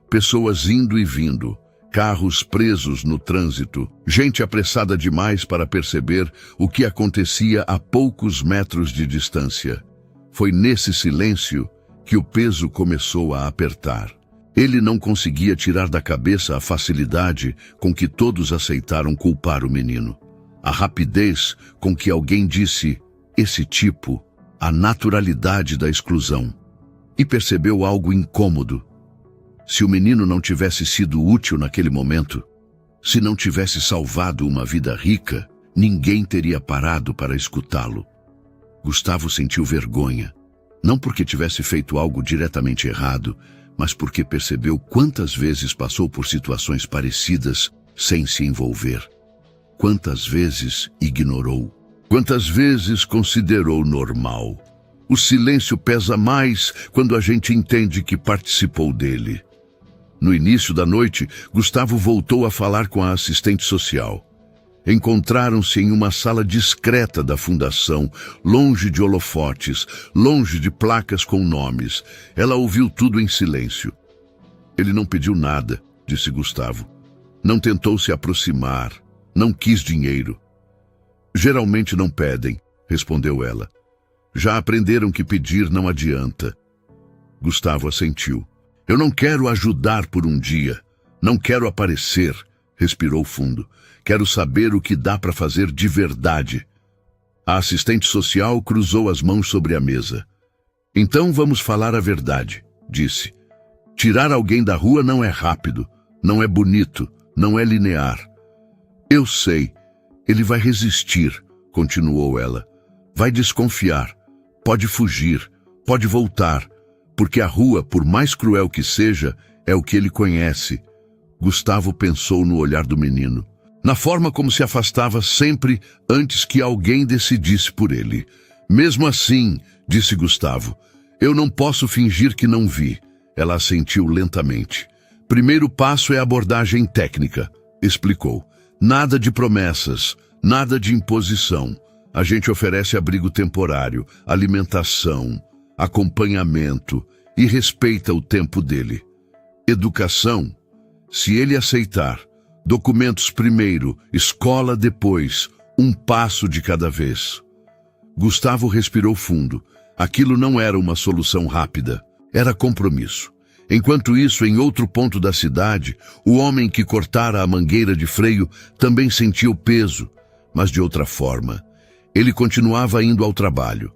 Pessoas indo e vindo, carros presos no trânsito, gente apressada demais para perceber o que acontecia a poucos metros de distância. Foi nesse silêncio que o peso começou a apertar. Ele não conseguia tirar da cabeça a facilidade com que todos aceitaram culpar o menino. A rapidez com que alguém disse, esse tipo, a naturalidade da exclusão. E percebeu algo incômodo. Se o menino não tivesse sido útil naquele momento, se não tivesse salvado uma vida rica, ninguém teria parado para escutá-lo. Gustavo sentiu vergonha. Não porque tivesse feito algo diretamente errado, mas porque percebeu quantas vezes passou por situações parecidas sem se envolver. Quantas vezes ignorou. Quantas vezes considerou normal. O silêncio pesa mais quando a gente entende que participou dele. No início da noite, Gustavo voltou a falar com a assistente social. Encontraram-se em uma sala discreta da fundação, longe de holofotes, longe de placas com nomes. Ela ouviu tudo em silêncio. Ele não pediu nada, disse Gustavo. Não tentou se aproximar, não quis dinheiro. Geralmente não pedem, respondeu ela. Já aprenderam que pedir não adianta. Gustavo assentiu. Eu não quero ajudar por um dia, não quero aparecer, respirou fundo. Quero saber o que dá para fazer de verdade. A assistente social cruzou as mãos sobre a mesa. Então vamos falar a verdade, disse. Tirar alguém da rua não é rápido, não é bonito, não é linear. Eu sei, ele vai resistir, continuou ela. Vai desconfiar, pode fugir, pode voltar, porque a rua, por mais cruel que seja, é o que ele conhece. Gustavo pensou no olhar do menino. Na forma como se afastava sempre antes que alguém decidisse por ele. Mesmo assim, disse Gustavo, eu não posso fingir que não vi. Ela assentiu lentamente. Primeiro passo é abordagem técnica, explicou. Nada de promessas, nada de imposição. A gente oferece abrigo temporário, alimentação, acompanhamento e respeita o tempo dele. Educação, se ele aceitar. Documentos primeiro, escola depois, um passo de cada vez. Gustavo respirou fundo. Aquilo não era uma solução rápida, era compromisso. Enquanto isso, em outro ponto da cidade, o homem que cortara a mangueira de freio também sentia o peso, mas de outra forma. Ele continuava indo ao trabalho.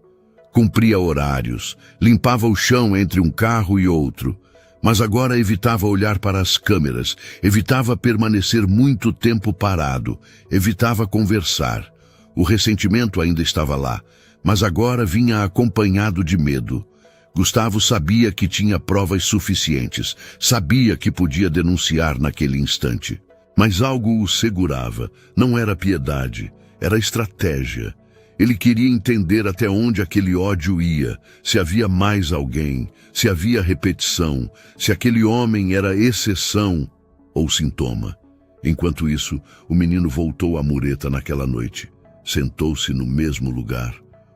Cumpria horários, limpava o chão entre um carro e outro. Mas agora evitava olhar para as câmeras, evitava permanecer muito tempo parado, evitava conversar. O ressentimento ainda estava lá, mas agora vinha acompanhado de medo. Gustavo sabia que tinha provas suficientes, sabia que podia denunciar naquele instante. Mas algo o segurava, não era piedade, era estratégia. Ele queria entender até onde aquele ódio ia, se havia mais alguém, se havia repetição, se aquele homem era exceção ou sintoma. Enquanto isso, o menino voltou à mureta naquela noite. Sentou-se no mesmo lugar,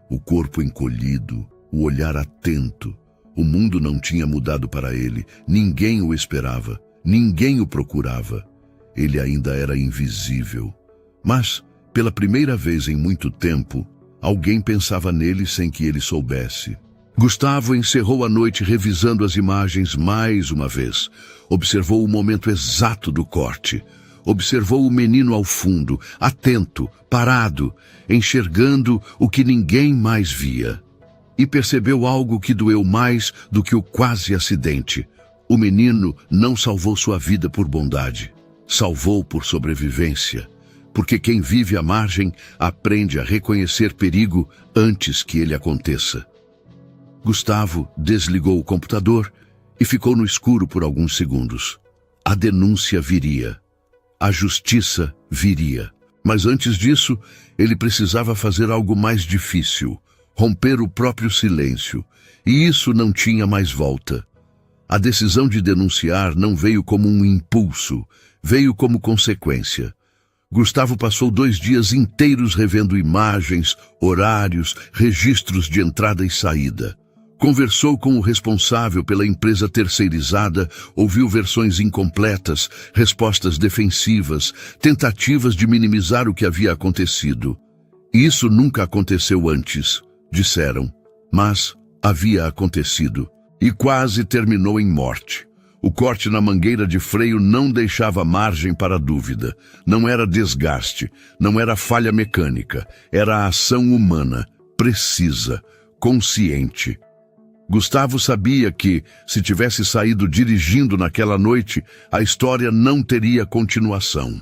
o corpo encolhido, o olhar atento. O mundo não tinha mudado para ele, ninguém o esperava, ninguém o procurava. Ele ainda era invisível. Mas, pela primeira vez em muito tempo, alguém pensava nele sem que ele soubesse. Gustavo encerrou a noite revisando as imagens mais uma vez. Observou o momento exato do corte. Observou o menino ao fundo, atento, parado, enxergando o que ninguém mais via. E percebeu algo que doeu mais do que o quase acidente. O menino não salvou sua vida por bondade. Salvou por sobrevivência. Porque quem vive à margem aprende a reconhecer perigo antes que ele aconteça. Gustavo desligou o computador e ficou no escuro por alguns segundos. A denúncia viria. A justiça viria. Mas antes disso, ele precisava fazer algo mais difícil. Romper o próprio silêncio. E isso não tinha mais volta. A decisão de denunciar não veio como um impulso, veio como consequência. Gustavo passou 2 dias inteiros revendo imagens, horários, registros de entrada e saída. Conversou com o responsável pela empresa terceirizada, ouviu versões incompletas, respostas defensivas, tentativas de minimizar o que havia acontecido. Isso nunca aconteceu antes, disseram, mas havia acontecido. E quase terminou em morte. O corte na mangueira de freio não deixava margem para dúvida. Não era desgaste, não era falha mecânica, era a ação humana, precisa, consciente. Gustavo sabia que, se tivesse saído dirigindo naquela noite, a história não teria continuação.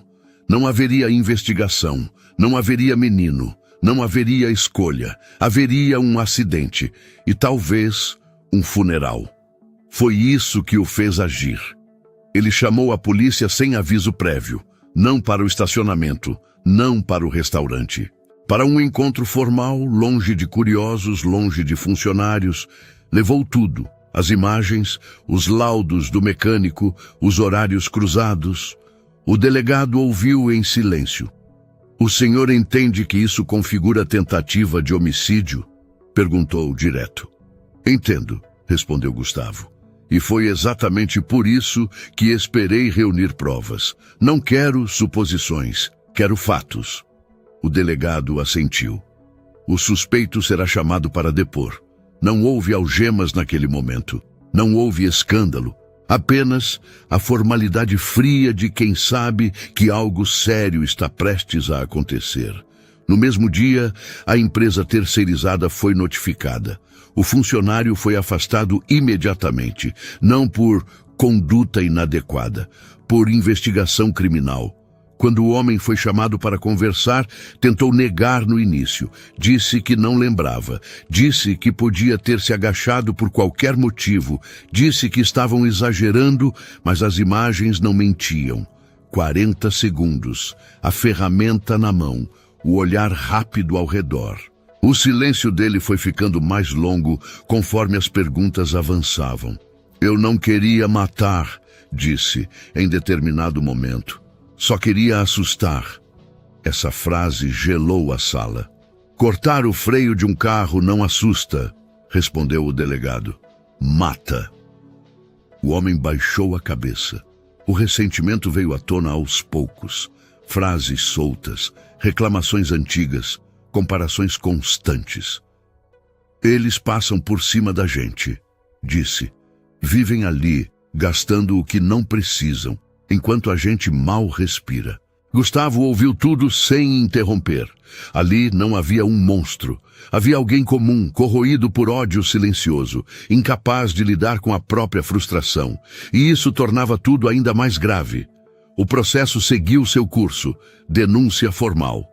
Não haveria investigação, não haveria menino, não haveria escolha, haveria um acidente e talvez um funeral. Foi isso que o fez agir. Ele chamou a polícia sem aviso prévio, não para o estacionamento, não para o restaurante. Para um encontro formal, longe de curiosos, longe de funcionários, levou tudo, as imagens, os laudos do mecânico, os horários cruzados. O delegado ouviu em silêncio. "O senhor entende que isso configura tentativa de homicídio?" Perguntou direto. "Entendo", respondeu Gustavo. "E foi exatamente por isso que esperei reunir provas. Não quero suposições, quero fatos." O delegado assentiu. "O suspeito será chamado para depor. Não houve algemas naquele momento. Não houve escândalo. Apenas a formalidade fria de quem sabe que algo sério está prestes a acontecer." No mesmo dia, a empresa terceirizada foi notificada. O funcionário foi afastado imediatamente, não por conduta inadequada, por investigação criminal. Quando o homem foi chamado para conversar, tentou negar no início. Disse que não lembrava. Disse que podia ter se agachado por qualquer motivo. Disse que estavam exagerando, mas as imagens não mentiam. 40 segundos, a ferramenta na mão, o olhar rápido ao redor. O silêncio dele foi ficando mais longo conforme as perguntas avançavam. "Eu não queria matar", disse em determinado momento. "Só queria assustar." Essa frase gelou a sala. "Cortar o freio de um carro não assusta", respondeu o delegado. "Mata." O homem baixou a cabeça. O ressentimento veio à tona aos poucos. Frases soltas, reclamações antigas, comparações constantes. "Eles passam por cima da gente", disse. "Vivem ali, gastando o que não precisam, enquanto a gente mal respira." Gustavo ouviu tudo sem interromper. Ali não havia um monstro. Havia alguém comum, corroído por ódio silencioso, incapaz de lidar com a própria frustração. E isso tornava tudo ainda mais grave. O processo seguiu seu curso. Denúncia formal.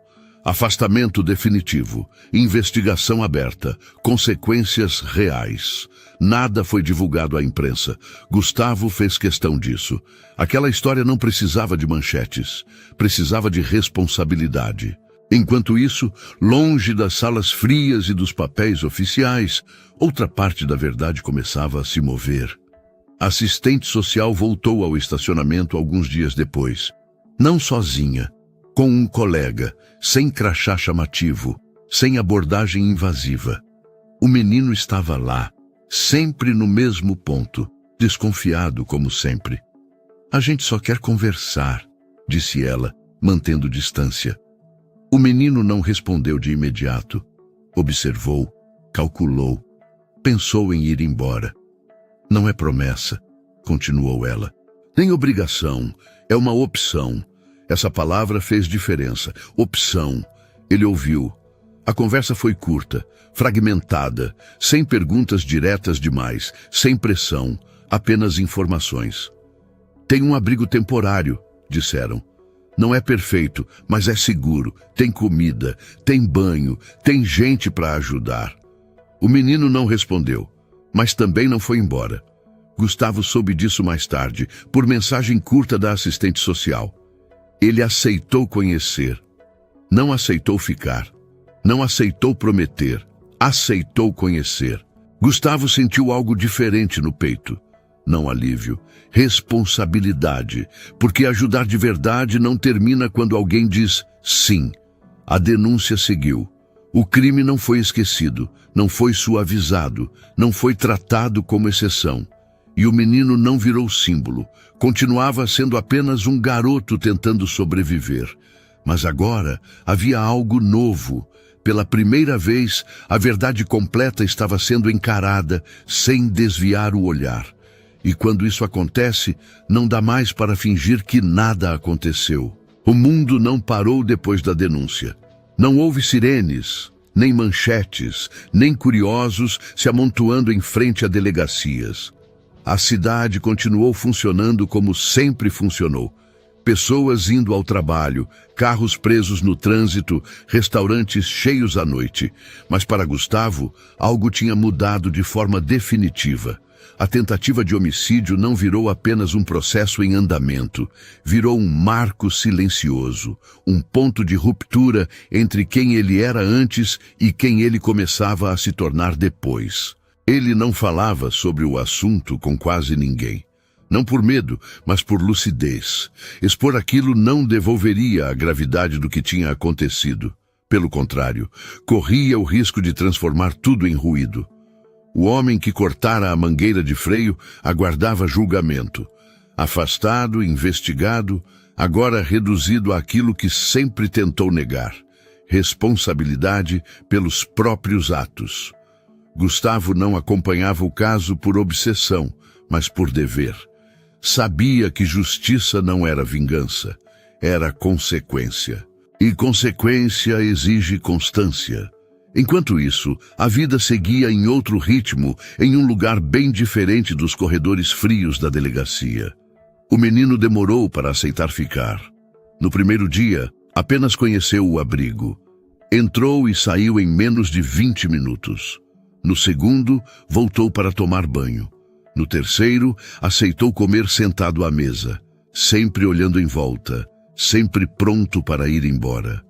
Afastamento definitivo. Investigação aberta. Consequências reais. Nada foi divulgado à imprensa. Gustavo fez questão disso. Aquela história não precisava de manchetes. Precisava de responsabilidade. Enquanto isso, longe das salas frias e dos papéis oficiais, outra parte da verdade começava a se mover. A assistente social voltou ao estacionamento alguns dias depois. Não sozinha, com um colega, sem crachá chamativo, sem abordagem invasiva. O menino estava lá, sempre no mesmo ponto, desconfiado como sempre. A gente só quer conversar, disse ela, mantendo distância. O menino não respondeu de imediato. Observou, calculou, pensou em ir embora. Não é promessa, continuou ela. Nem obrigação, é uma opção. Essa palavra fez diferença. Opção. Ele ouviu. A conversa foi curta, fragmentada, sem perguntas diretas demais, sem pressão, apenas informações. Tem um abrigo temporário, disseram. Não é perfeito, mas é seguro. Tem comida, tem banho, tem gente para ajudar. O menino não respondeu, mas também não foi embora. Gustavo soube disso mais tarde, por mensagem curta da assistente social. Ele aceitou conhecer. Não aceitou ficar. Não aceitou prometer. Aceitou conhecer. Gustavo sentiu algo diferente no peito. Não alívio, responsabilidade, porque ajudar de verdade não termina quando alguém diz sim. A denúncia seguiu. O crime não foi esquecido, não foi suavizado, não foi tratado como exceção. E o menino não virou símbolo, continuava sendo apenas um garoto tentando sobreviver. Mas agora havia algo novo. Pela primeira vez, a verdade completa estava sendo encarada, sem desviar o olhar. E quando isso acontece, não dá mais para fingir que nada aconteceu. O mundo não parou depois da denúncia. Não houve sirenes, nem manchetes, nem curiosos se amontoando em frente a delegacias. A cidade continuou funcionando como sempre funcionou. Pessoas indo ao trabalho, carros presos no trânsito, restaurantes cheios à noite. Mas para Gustavo, algo tinha mudado de forma definitiva. A tentativa de homicídio não virou apenas um processo em andamento, virou um marco silencioso, um ponto de ruptura entre quem ele era antes e quem ele começava a se tornar depois. Ele não falava sobre o assunto com quase ninguém. Não por medo, mas por lucidez. Expor aquilo não devolveria a gravidade do que tinha acontecido. Pelo contrário, corria o risco de transformar tudo em ruído. O homem que cortara a mangueira de freio aguardava julgamento. Afastado, investigado, agora reduzido àquilo que sempre tentou negar: responsabilidade pelos próprios atos. Gustavo não acompanhava o caso por obsessão, mas por dever. Sabia que justiça não era vingança, era consequência. E consequência exige constância. Enquanto isso, a vida seguia em outro ritmo, em um lugar bem diferente dos corredores frios da delegacia. O menino demorou para aceitar ficar. No primeiro dia, apenas conheceu o abrigo. Entrou e saiu em menos de 20 minutos. No segundo, voltou para tomar banho. No terceiro, aceitou comer sentado à mesa, sempre olhando em volta, sempre pronto para ir embora.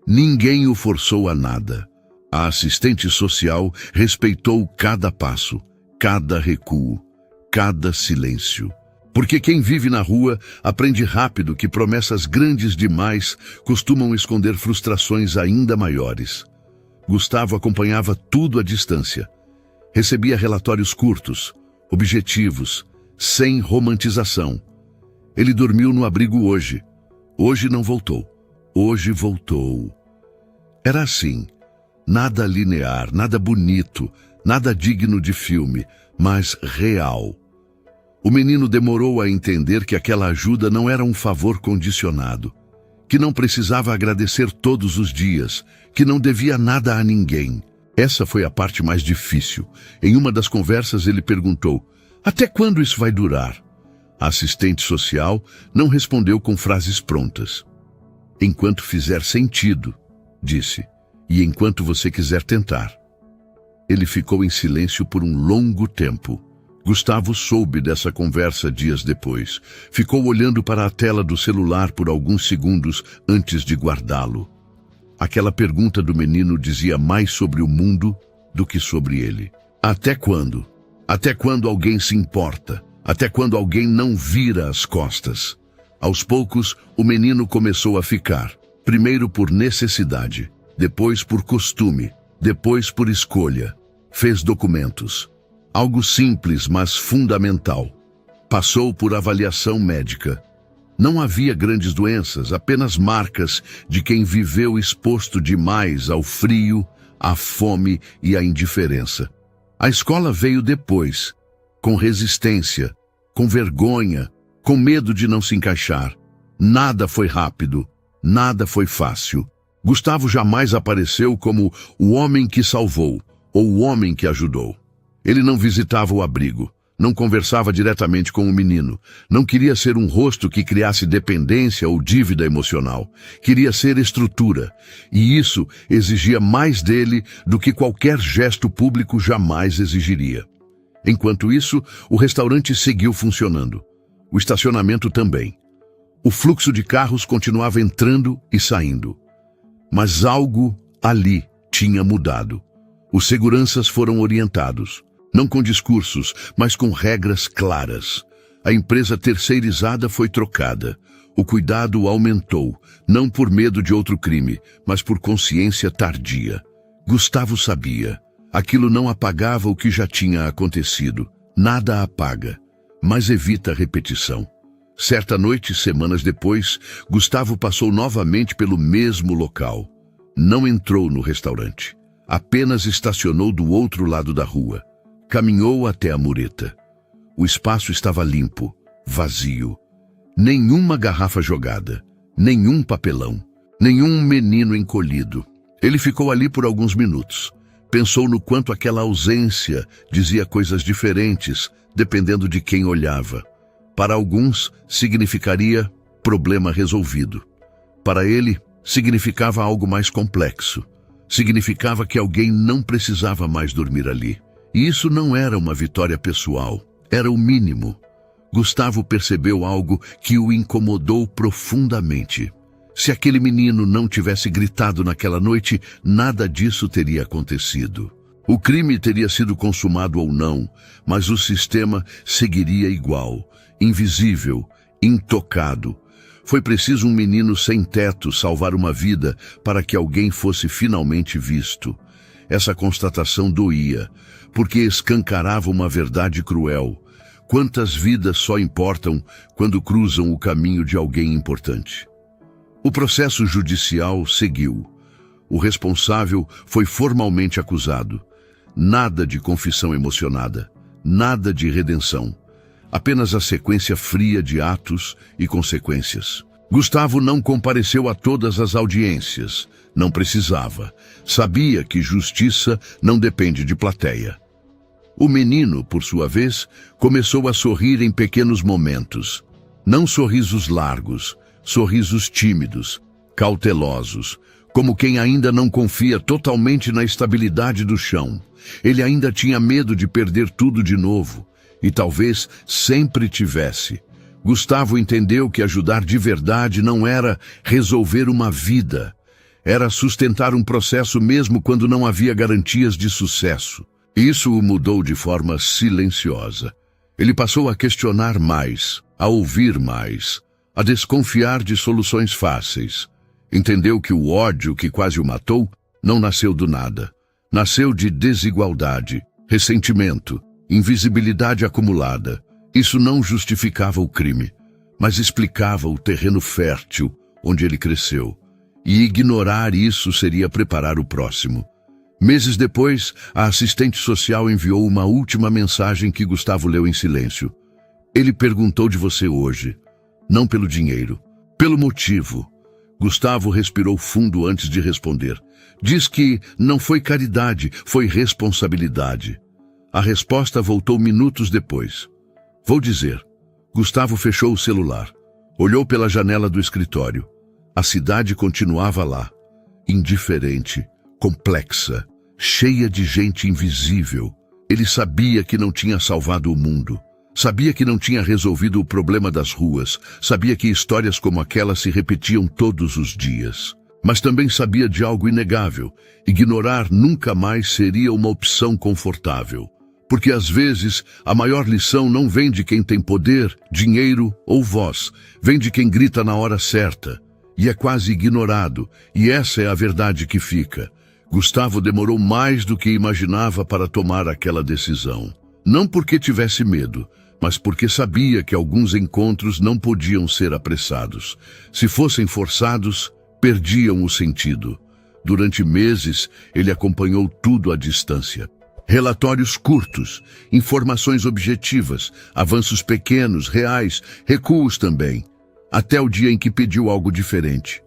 Ninguém o forçou a nada. A assistente social respeitou cada passo, cada recuo, cada silêncio. Porque quem vive na rua aprende rápido que promessas grandes demais costumam esconder frustrações ainda maiores. Gustavo acompanhava tudo à distância. Recebia relatórios curtos, objetivos, sem romantização. Ele dormiu no abrigo hoje. Hoje não voltou. Hoje voltou. Era assim. Nada linear, nada bonito, nada digno de filme, mas real. O menino demorou a entender que aquela ajuda não era um favor condicionado, que não precisava agradecer todos os dias, que não devia nada a ninguém. Essa foi a parte mais difícil. Em uma das conversas ele perguntou: "Até quando isso vai durar?" A assistente social não respondeu com frases prontas. "Enquanto fizer sentido", disse. "E enquanto você quiser tentar." Ele ficou em silêncio por um longo tempo. Gustavo soube dessa conversa dias depois. Ficou olhando para a tela do celular por alguns segundos antes de guardá-lo. Aquela pergunta do menino dizia mais sobre o mundo do que sobre ele. Até quando? Até quando alguém se importa? Até quando alguém não vira as costas? Aos poucos, o menino começou a ficar. Primeiro por necessidade. Depois por costume, depois por escolha. Fez documentos. Algo simples, mas fundamental. Passou por avaliação médica. Não havia grandes doenças, apenas marcas de quem viveu exposto demais ao frio, à fome e à indiferença. A escola veio depois, com resistência, com vergonha, com medo de não se encaixar. Nada foi rápido, nada foi fácil. Gustavo jamais apareceu como o homem que salvou, ou o homem que ajudou. Ele não visitava o abrigo, não conversava diretamente com o menino, não queria ser um rosto que criasse dependência ou dívida emocional. Queria ser estrutura, e isso exigia mais dele do que qualquer gesto público jamais exigiria. Enquanto isso, o restaurante seguiu funcionando. O estacionamento também. O fluxo de carros continuava entrando e saindo. Mas algo ali tinha mudado. Os seguranças foram orientados, não com discursos, mas com regras claras. A empresa terceirizada foi trocada. O cuidado aumentou, não por medo de outro crime, mas por consciência tardia. Gustavo sabia. Aquilo não apagava o que já tinha acontecido. Nada apaga, mas evita a repetição. Certa noite, semanas depois, Gustavo passou novamente pelo mesmo local. Não entrou no restaurante. Apenas estacionou do outro lado da rua. Caminhou até a mureta. O espaço estava limpo, vazio. Nenhuma garrafa jogada, nenhum papelão, nenhum menino encolhido. Ele ficou ali por alguns minutos. Pensou no quanto aquela ausência dizia coisas diferentes, dependendo de quem olhava. Para alguns, significaria problema resolvido. Para ele, significava algo mais complexo. Significava que alguém não precisava mais dormir ali. E isso não era uma vitória pessoal, era o mínimo. Gustavo percebeu algo que o incomodou profundamente. Se aquele menino não tivesse gritado naquela noite, nada disso teria acontecido. O crime teria sido consumado ou não, mas o sistema seguiria igual, invisível, intocado. Foi preciso um menino sem teto salvar uma vida para que alguém fosse finalmente visto. Essa constatação doía, porque escancarava uma verdade cruel. Quantas vidas só importam quando cruzam o caminho de alguém importante? O processo judicial seguiu. O responsável foi formalmente acusado. Nada de confissão emocionada, nada de redenção. Apenas a sequência fria de atos e consequências. Gustavo não compareceu a todas as audiências. Não precisava. Sabia que justiça não depende de plateia. O menino, por sua vez, começou a sorrir em pequenos momentos. Não sorrisos largos, sorrisos tímidos, cautelosos, como quem ainda não confia totalmente na estabilidade do chão. Ele ainda tinha medo de perder tudo de novo, e talvez sempre tivesse. Gustavo entendeu que ajudar de verdade não era resolver uma vida. Era sustentar um processo mesmo quando não havia garantias de sucesso. Isso o mudou de forma silenciosa. Ele passou a questionar mais, a ouvir mais, a desconfiar de soluções fáceis. Entendeu que o ódio que quase o matou não nasceu do nada. Nasceu de desigualdade, ressentimento, invisibilidade acumulada. Isso não justificava o crime, mas explicava o terreno fértil onde ele cresceu. E ignorar isso seria preparar o próximo. Meses depois, a assistente social enviou uma última mensagem que Gustavo leu em silêncio. Ele perguntou de você hoje, não pelo dinheiro, pelo motivo. Gustavo respirou fundo antes de responder. Diz que não foi caridade, foi responsabilidade. A resposta voltou minutos depois. Vou dizer. Gustavo fechou o celular. Olhou pela janela do escritório. A cidade continuava lá, indiferente, complexa, cheia de gente invisível. Ele sabia que não tinha salvado o mundo. Sabia que não tinha resolvido o problema das ruas. Sabia que histórias como aquela se repetiam todos os dias. Mas também sabia de algo inegável. Ignorar nunca mais seria uma opção confortável. Porque às vezes a maior lição não vem de quem tem poder, dinheiro ou voz. Vem de quem grita na hora certa. E é quase ignorado. E essa é a verdade que fica. Gustavo demorou mais do que imaginava para tomar aquela decisão. Não porque tivesse medo, mas porque sabia que alguns encontros não podiam ser apressados. Se fossem forçados, perdiam o sentido. Durante meses, ele acompanhou tudo à distância. Relatórios curtos, informações objetivas, avanços pequenos, reais, recuos também. Até o dia em que pediu algo diferente.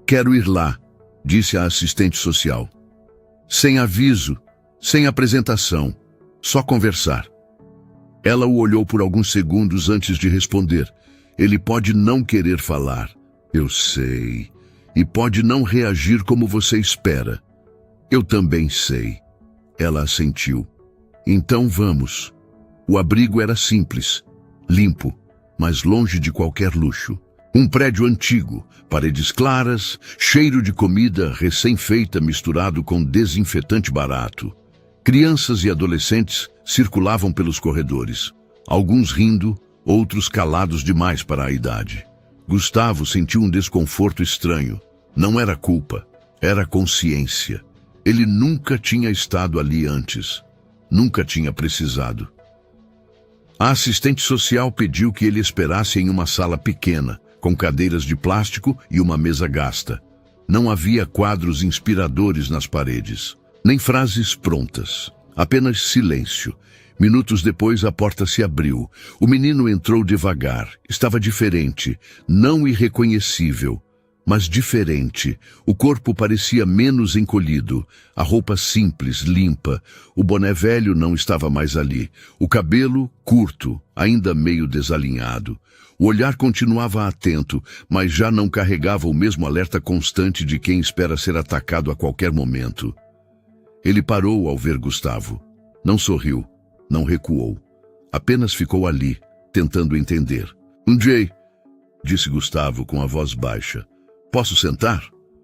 "Quero ir lá", disse a assistente social. Sem aviso, sem apresentação, só conversar. Ela o olhou por alguns segundos antes de responder. "Ele pode não querer falar, eu sei, e pode não reagir como você espera. Eu também sei." Ela assentiu. "Então vamos." O abrigo era simples, limpo, mas longe de qualquer luxo. Um prédio antigo, paredes claras, cheiro de comida recém-feita misturado com desinfetante barato. Crianças e adolescentes circulavam pelos corredores, alguns rindo, outros calados demais para a idade. Gustavo sentiu um desconforto estranho. Não era culpa, era consciência. Ele nunca tinha estado ali antes, nunca tinha precisado. A assistente social pediu que ele esperasse em uma sala pequena, com cadeiras de plástico e uma mesa gasta. Não havia quadros inspiradores nas paredes, nem frases prontas, apenas silêncio. Minutos depois a porta se abriu. O menino entrou devagar. Estava diferente, não irreconhecível, mas diferente. O corpo parecia menos encolhido, a roupa simples, limpa. O boné velho não estava mais ali. O cabelo curto, ainda meio desalinhado. O olhar continuava atento, mas já não carregava o mesmo alerta constante de quem espera ser atacado a qualquer momento. Ele parou ao ver Gustavo. Não sorriu, não recuou. Apenas ficou ali, tentando entender. "Jay", disse Gustavo com a voz baixa. "Posso sentar?"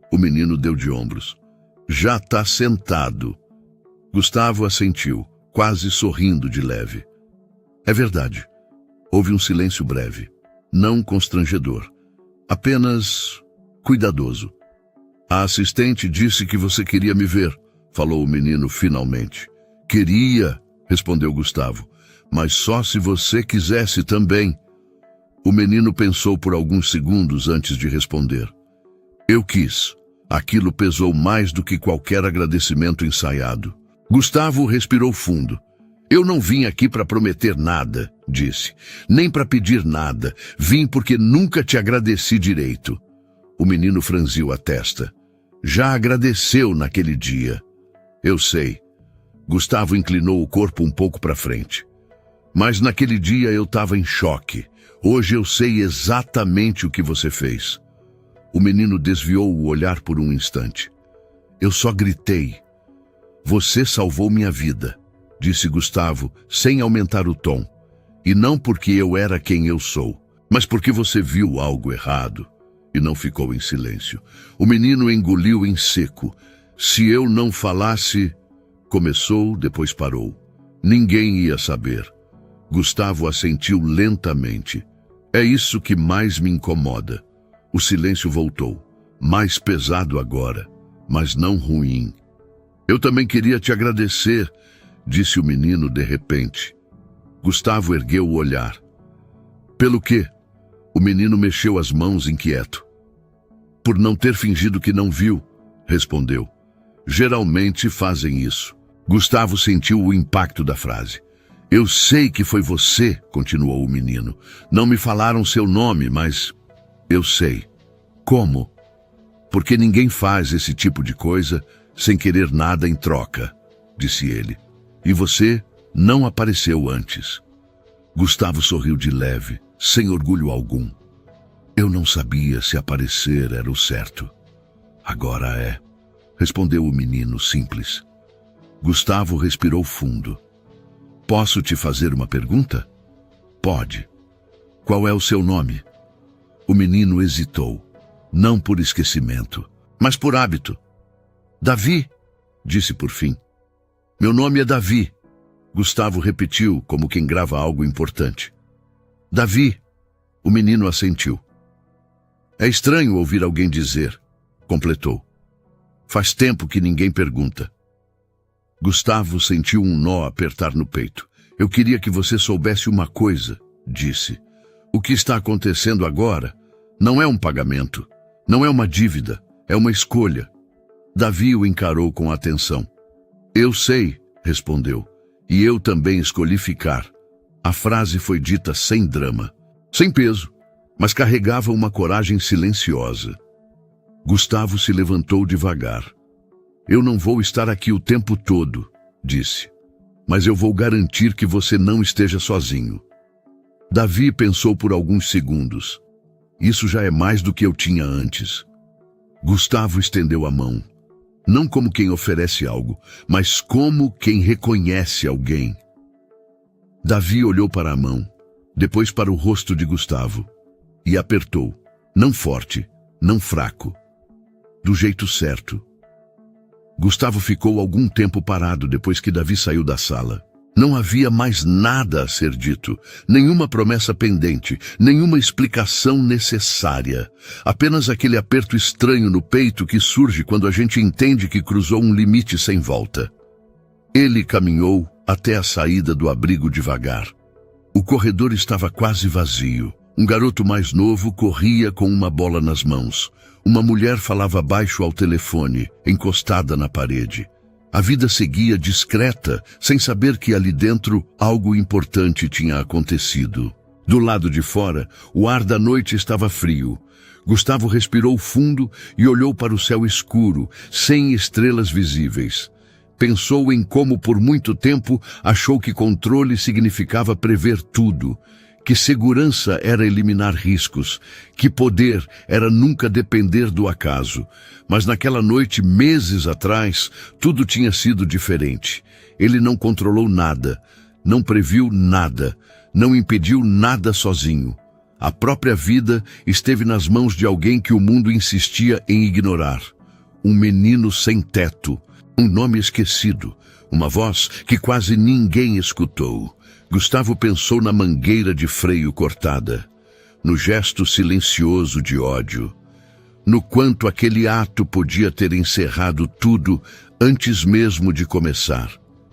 O menino deu de ombros. "Já está sentado." Gustavo assentiu, quase sorrindo de leve. "É verdade." Houve um silêncio breve. Não constrangedor, apenas cuidadoso. "A assistente disse que você queria me ver", falou o menino finalmente. "Queria", respondeu Gustavo, "mas só se você quisesse também." O menino pensou por alguns segundos antes de responder. "Eu quis." Aquilo pesou mais do que qualquer agradecimento ensaiado. Gustavo respirou fundo. "Eu não vim aqui para prometer nada", disse. "Nem para pedir nada. Vim porque nunca te agradeci direito." O menino franziu a testa. "Já agradeceu naquele dia." "Eu sei." Gustavo inclinou o corpo um pouco para frente. "Mas naquele dia eu estava em choque. Hoje eu sei exatamente o que você fez." O menino desviou o olhar por um instante. "Eu só gritei. Você salvou minha vida", disse Gustavo, sem aumentar o tom. "E não porque eu era quem eu sou, mas porque você viu algo errado." E não ficou em silêncio. O menino engoliu em seco. "Se eu não falasse..." Começou, depois parou. Ninguém ia saber. Gustavo assentiu lentamente. "É isso que mais me incomoda." O silêncio voltou, mais pesado agora, mas não ruim. "Eu também queria te agradecer", disse o menino de repente. Gustavo ergueu o olhar. "Pelo quê?" O menino mexeu as mãos inquieto. "Por não ter fingido que não viu", respondeu. "Geralmente fazem isso." Gustavo sentiu o impacto da frase. "Eu sei que foi você", continuou o menino. "Não me falaram seu nome, mas eu sei." "Como?" "Porque ninguém faz esse tipo de coisa sem querer nada em troca", disse ele. "E você não apareceu antes." Gustavo sorriu de leve, sem orgulho algum. "Eu não sabia se aparecer era o certo." "Agora é", respondeu o menino simples. Gustavo respirou fundo. "Posso te fazer uma pergunta?" "Pode." "Qual é o seu nome?" O menino hesitou, não por esquecimento, mas por hábito. "Davi", disse por fim. "Meu nome é Davi", Gustavo repetiu como quem grava algo importante. "Davi", o menino assentiu. "É estranho ouvir alguém dizer", completou. Faz tempo que ninguém pergunta. Gustavo sentiu um nó apertar no peito. Eu queria que você soubesse uma coisa, disse. O que está acontecendo agora não é um pagamento, não é uma dívida, é uma escolha. Davi o encarou com atenção. Eu sei, respondeu, e eu também escolhi ficar. A frase foi dita sem drama, sem peso, mas carregava uma coragem silenciosa. Gustavo se levantou devagar. Eu não vou estar aqui o tempo todo, disse, mas eu vou garantir que você não esteja sozinho. Davi pensou por alguns segundos. Isso já é mais do que eu tinha antes. Gustavo estendeu a mão, não como quem oferece algo, mas como quem reconhece alguém. Davi olhou para a mão, depois para o rosto de Gustavo, e apertou, não forte, não fraco, do jeito certo. Gustavo ficou algum tempo parado depois que Davi saiu da sala. Não havia mais nada a ser dito, nenhuma promessa pendente, nenhuma explicação necessária. Apenas aquele aperto estranho no peito que surge quando a gente entende que cruzou um limite sem volta. Ele caminhou até a saída do abrigo devagar. O corredor estava quase vazio. Um garoto mais novo corria com uma bola nas mãos. Uma mulher falava baixo ao telefone, encostada na parede. A vida seguia discreta, sem saber que ali dentro algo importante tinha acontecido. Do lado de fora, o ar da noite estava frio. Gustavo respirou fundo e olhou para o céu escuro, sem estrelas visíveis. Pensou em como por muito tempo achou que controle significava prever tudo, que segurança era eliminar riscos, que poder era nunca depender do acaso. Mas naquela noite, meses atrás, tudo tinha sido diferente. Ele não controlou nada, não previu nada, não impediu nada sozinho. A própria vida esteve nas mãos de alguém que o mundo insistia em ignorar. Um menino sem teto, um nome esquecido, uma voz que quase ninguém escutou. Gustavo pensou na mangueira de freio cortada, no gesto silencioso de ódio, no quanto aquele ato podia ter encerrado tudo antes mesmo de começar.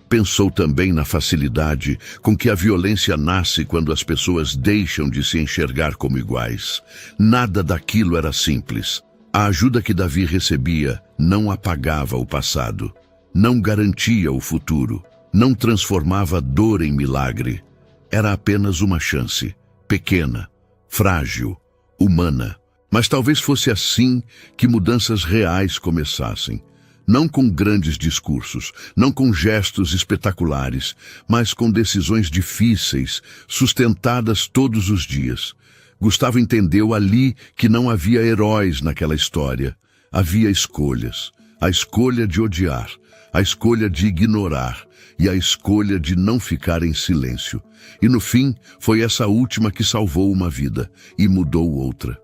Pensou também na facilidade com que a violência nasce quando as pessoas deixam de se enxergar como iguais. Nada daquilo era simples. A ajuda que Davi recebia não apagava o passado, não garantia o futuro. Não transformava dor em milagre. Era apenas uma chance, pequena, frágil, humana. Mas talvez fosse assim que mudanças reais começassem. Não com grandes discursos, não com gestos espetaculares, mas com decisões difíceis, sustentadas todos os dias. Gustavo entendeu ali que não havia heróis naquela história. Havia escolhas. A escolha de odiar, a escolha de ignorar, e a escolha de não ficar em silêncio. E no fim, foi essa última que salvou uma vida e mudou outra.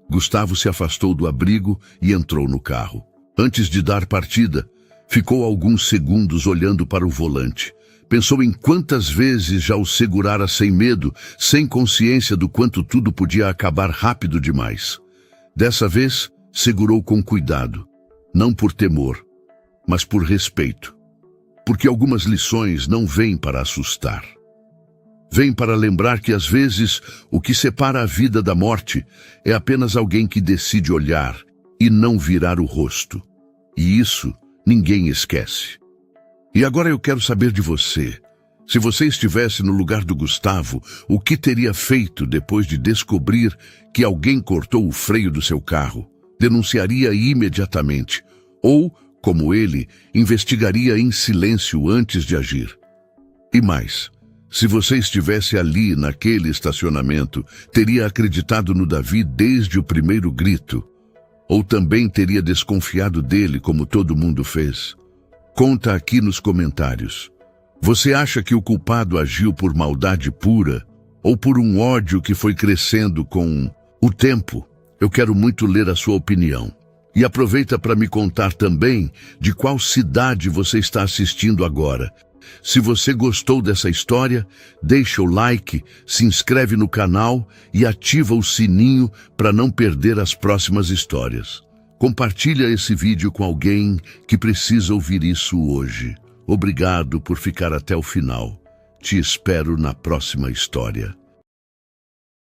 Gustavo se afastou do abrigo e entrou no carro. Antes de dar partida, ficou alguns segundos olhando para o volante. Pensou em quantas vezes já o segurara sem medo, sem consciência do quanto tudo podia acabar rápido demais. Dessa vez, segurou com cuidado, não por temor, mas por respeito. Porque algumas lições não vêm para assustar. Vêm para lembrar que às vezes o que separa a vida da morte é apenas alguém que decide olhar e não virar o rosto. E isso ninguém esquece. E agora eu quero saber de você. Se você estivesse no lugar do Gustavo, o que teria feito depois de descobrir que alguém cortou o freio do seu carro? Denunciaria imediatamente, ou como ele, investigaria em silêncio antes de agir. E mais, se você estivesse ali naquele estacionamento, teria acreditado no Davi desde o primeiro grito? Ou também teria desconfiado dele como todo mundo fez? Conta aqui nos comentários. Você acha que o culpado agiu por maldade pura ou por um ódio que foi crescendo com o tempo? Eu quero muito ler a sua opinião. E aproveita para me contar também de qual cidade você está assistindo agora. Se você gostou dessa história, deixa o like, se inscreve no canal e ativa o sininho para não perder as próximas histórias. Compartilha esse vídeo com alguém que precisa ouvir isso hoje. Obrigado por ficar até o final. Te espero na próxima história.